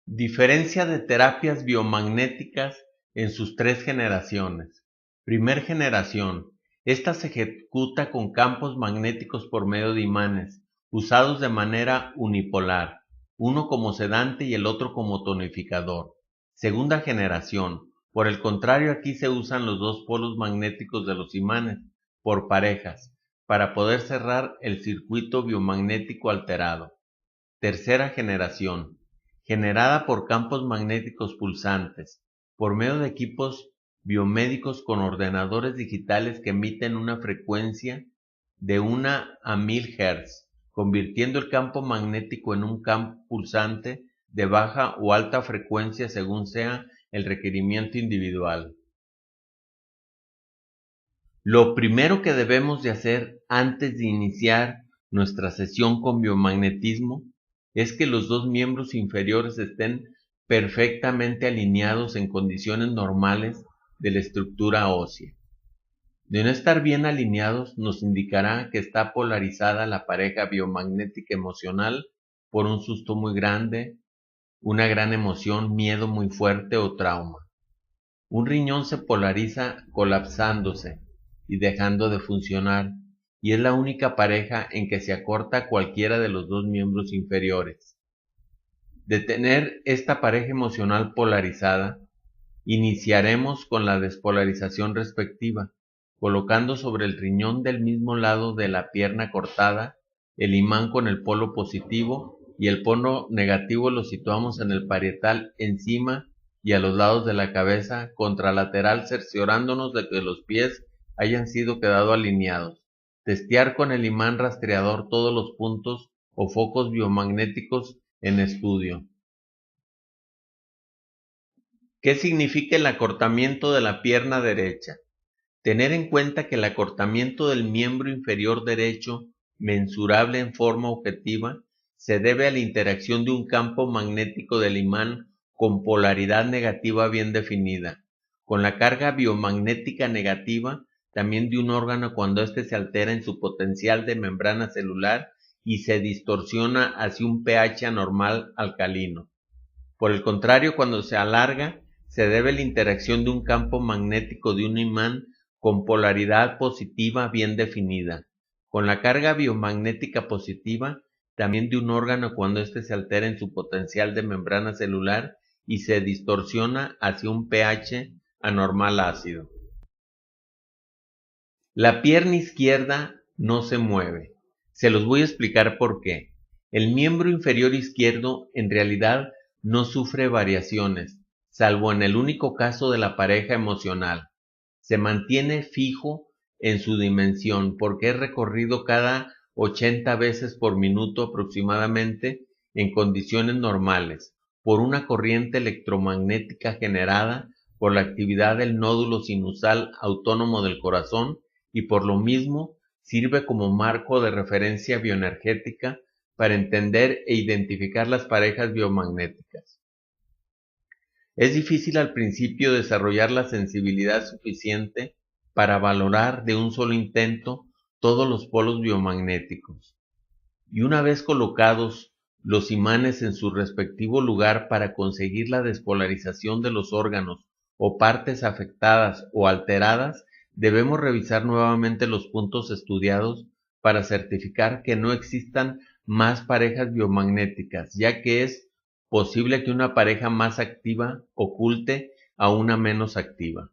Diferencia de terapias biomagnéticas en sus tres generaciones. Primer generación. Esta se ejecuta con campos magnéticos por medio de imanes, usados de manera unipolar, uno como sedante y el otro como tonificador. Segunda generación. Por el contrario, aquí se usan los dos polos magnéticos de los imanes, por parejas, para poder cerrar el circuito biomagnético alterado. Tercera generación. Generada por campos magnéticos pulsantes, por medio de equipos biomédicos con ordenadores digitales que emiten una frecuencia de 1 a 1000 Hz, convirtiendo el campo magnético en un campo pulsante de baja o alta frecuencia según sea el requerimiento individual. Lo primero que debemos de hacer antes de iniciar nuestra sesión con biomagnetismo es que los dos miembros inferiores estén perfectamente alineados en condiciones normales de la estructura ósea. De no estar bien alineados nos indicará que está polarizada la pareja biomagnética emocional por un susto muy grande, una gran emoción, miedo muy fuerte o trauma. Un riñón se polariza colapsándose y dejando de funcionar, y es la única pareja en que se acorta cualquiera de los dos miembros inferiores. De tener esta pareja emocional polarizada, iniciaremos con la despolarización respectiva, colocando sobre el riñón del mismo lado de la pierna cortada el imán con el polo positivo y el polo negativo lo situamos en el parietal encima y a los lados de la cabeza contralateral, cerciorándonos de que los pies hayan sido quedado alineados. Testear con el imán rastreador todos los puntos o focos biomagnéticos en estudio. ¿Qué significa el acortamiento de la pierna derecha? Tener en cuenta que el acortamiento del miembro inferior derecho, mensurable en forma objetiva, se debe a la interacción de un campo magnético del imán con polaridad negativa bien definida, con la carga biomagnética negativa también de un órgano cuando éste se altera en su potencial de membrana celular y se distorsiona hacia un pH anormal alcalino. Por el contrario, cuando se alarga, se debe a la interacción de un campo magnético de un imán con polaridad positiva bien definida, con la carga biomagnética positiva también de un órgano cuando éste se altera en su potencial de membrana celular y se distorsiona hacia un pH anormal ácido. La pierna izquierda no se mueve. Se los voy a explicar por qué. El miembro inferior izquierdo en realidad no sufre variaciones, salvo en el único caso de la pareja emocional. Se mantiene fijo en su dimensión porque es recorrido cada 80 veces por minuto aproximadamente en condiciones normales por una corriente electromagnética generada por la actividad del nódulo sinusal autónomo del corazón y por lo mismo sirve como marco de referencia bioenergética para entender e identificar las parejas biomagnéticas. Es difícil al principio desarrollar la sensibilidad suficiente para valorar de un solo intento todos los polos biomagnéticos. Y una vez colocados los imanes en su respectivo lugar para conseguir la despolarización de los órganos o partes afectadas o alteradas, debemos revisar nuevamente los puntos estudiados para certificar que no existan más parejas biomagnéticas, ya que es posible que una pareja más activa oculte a una menos activa.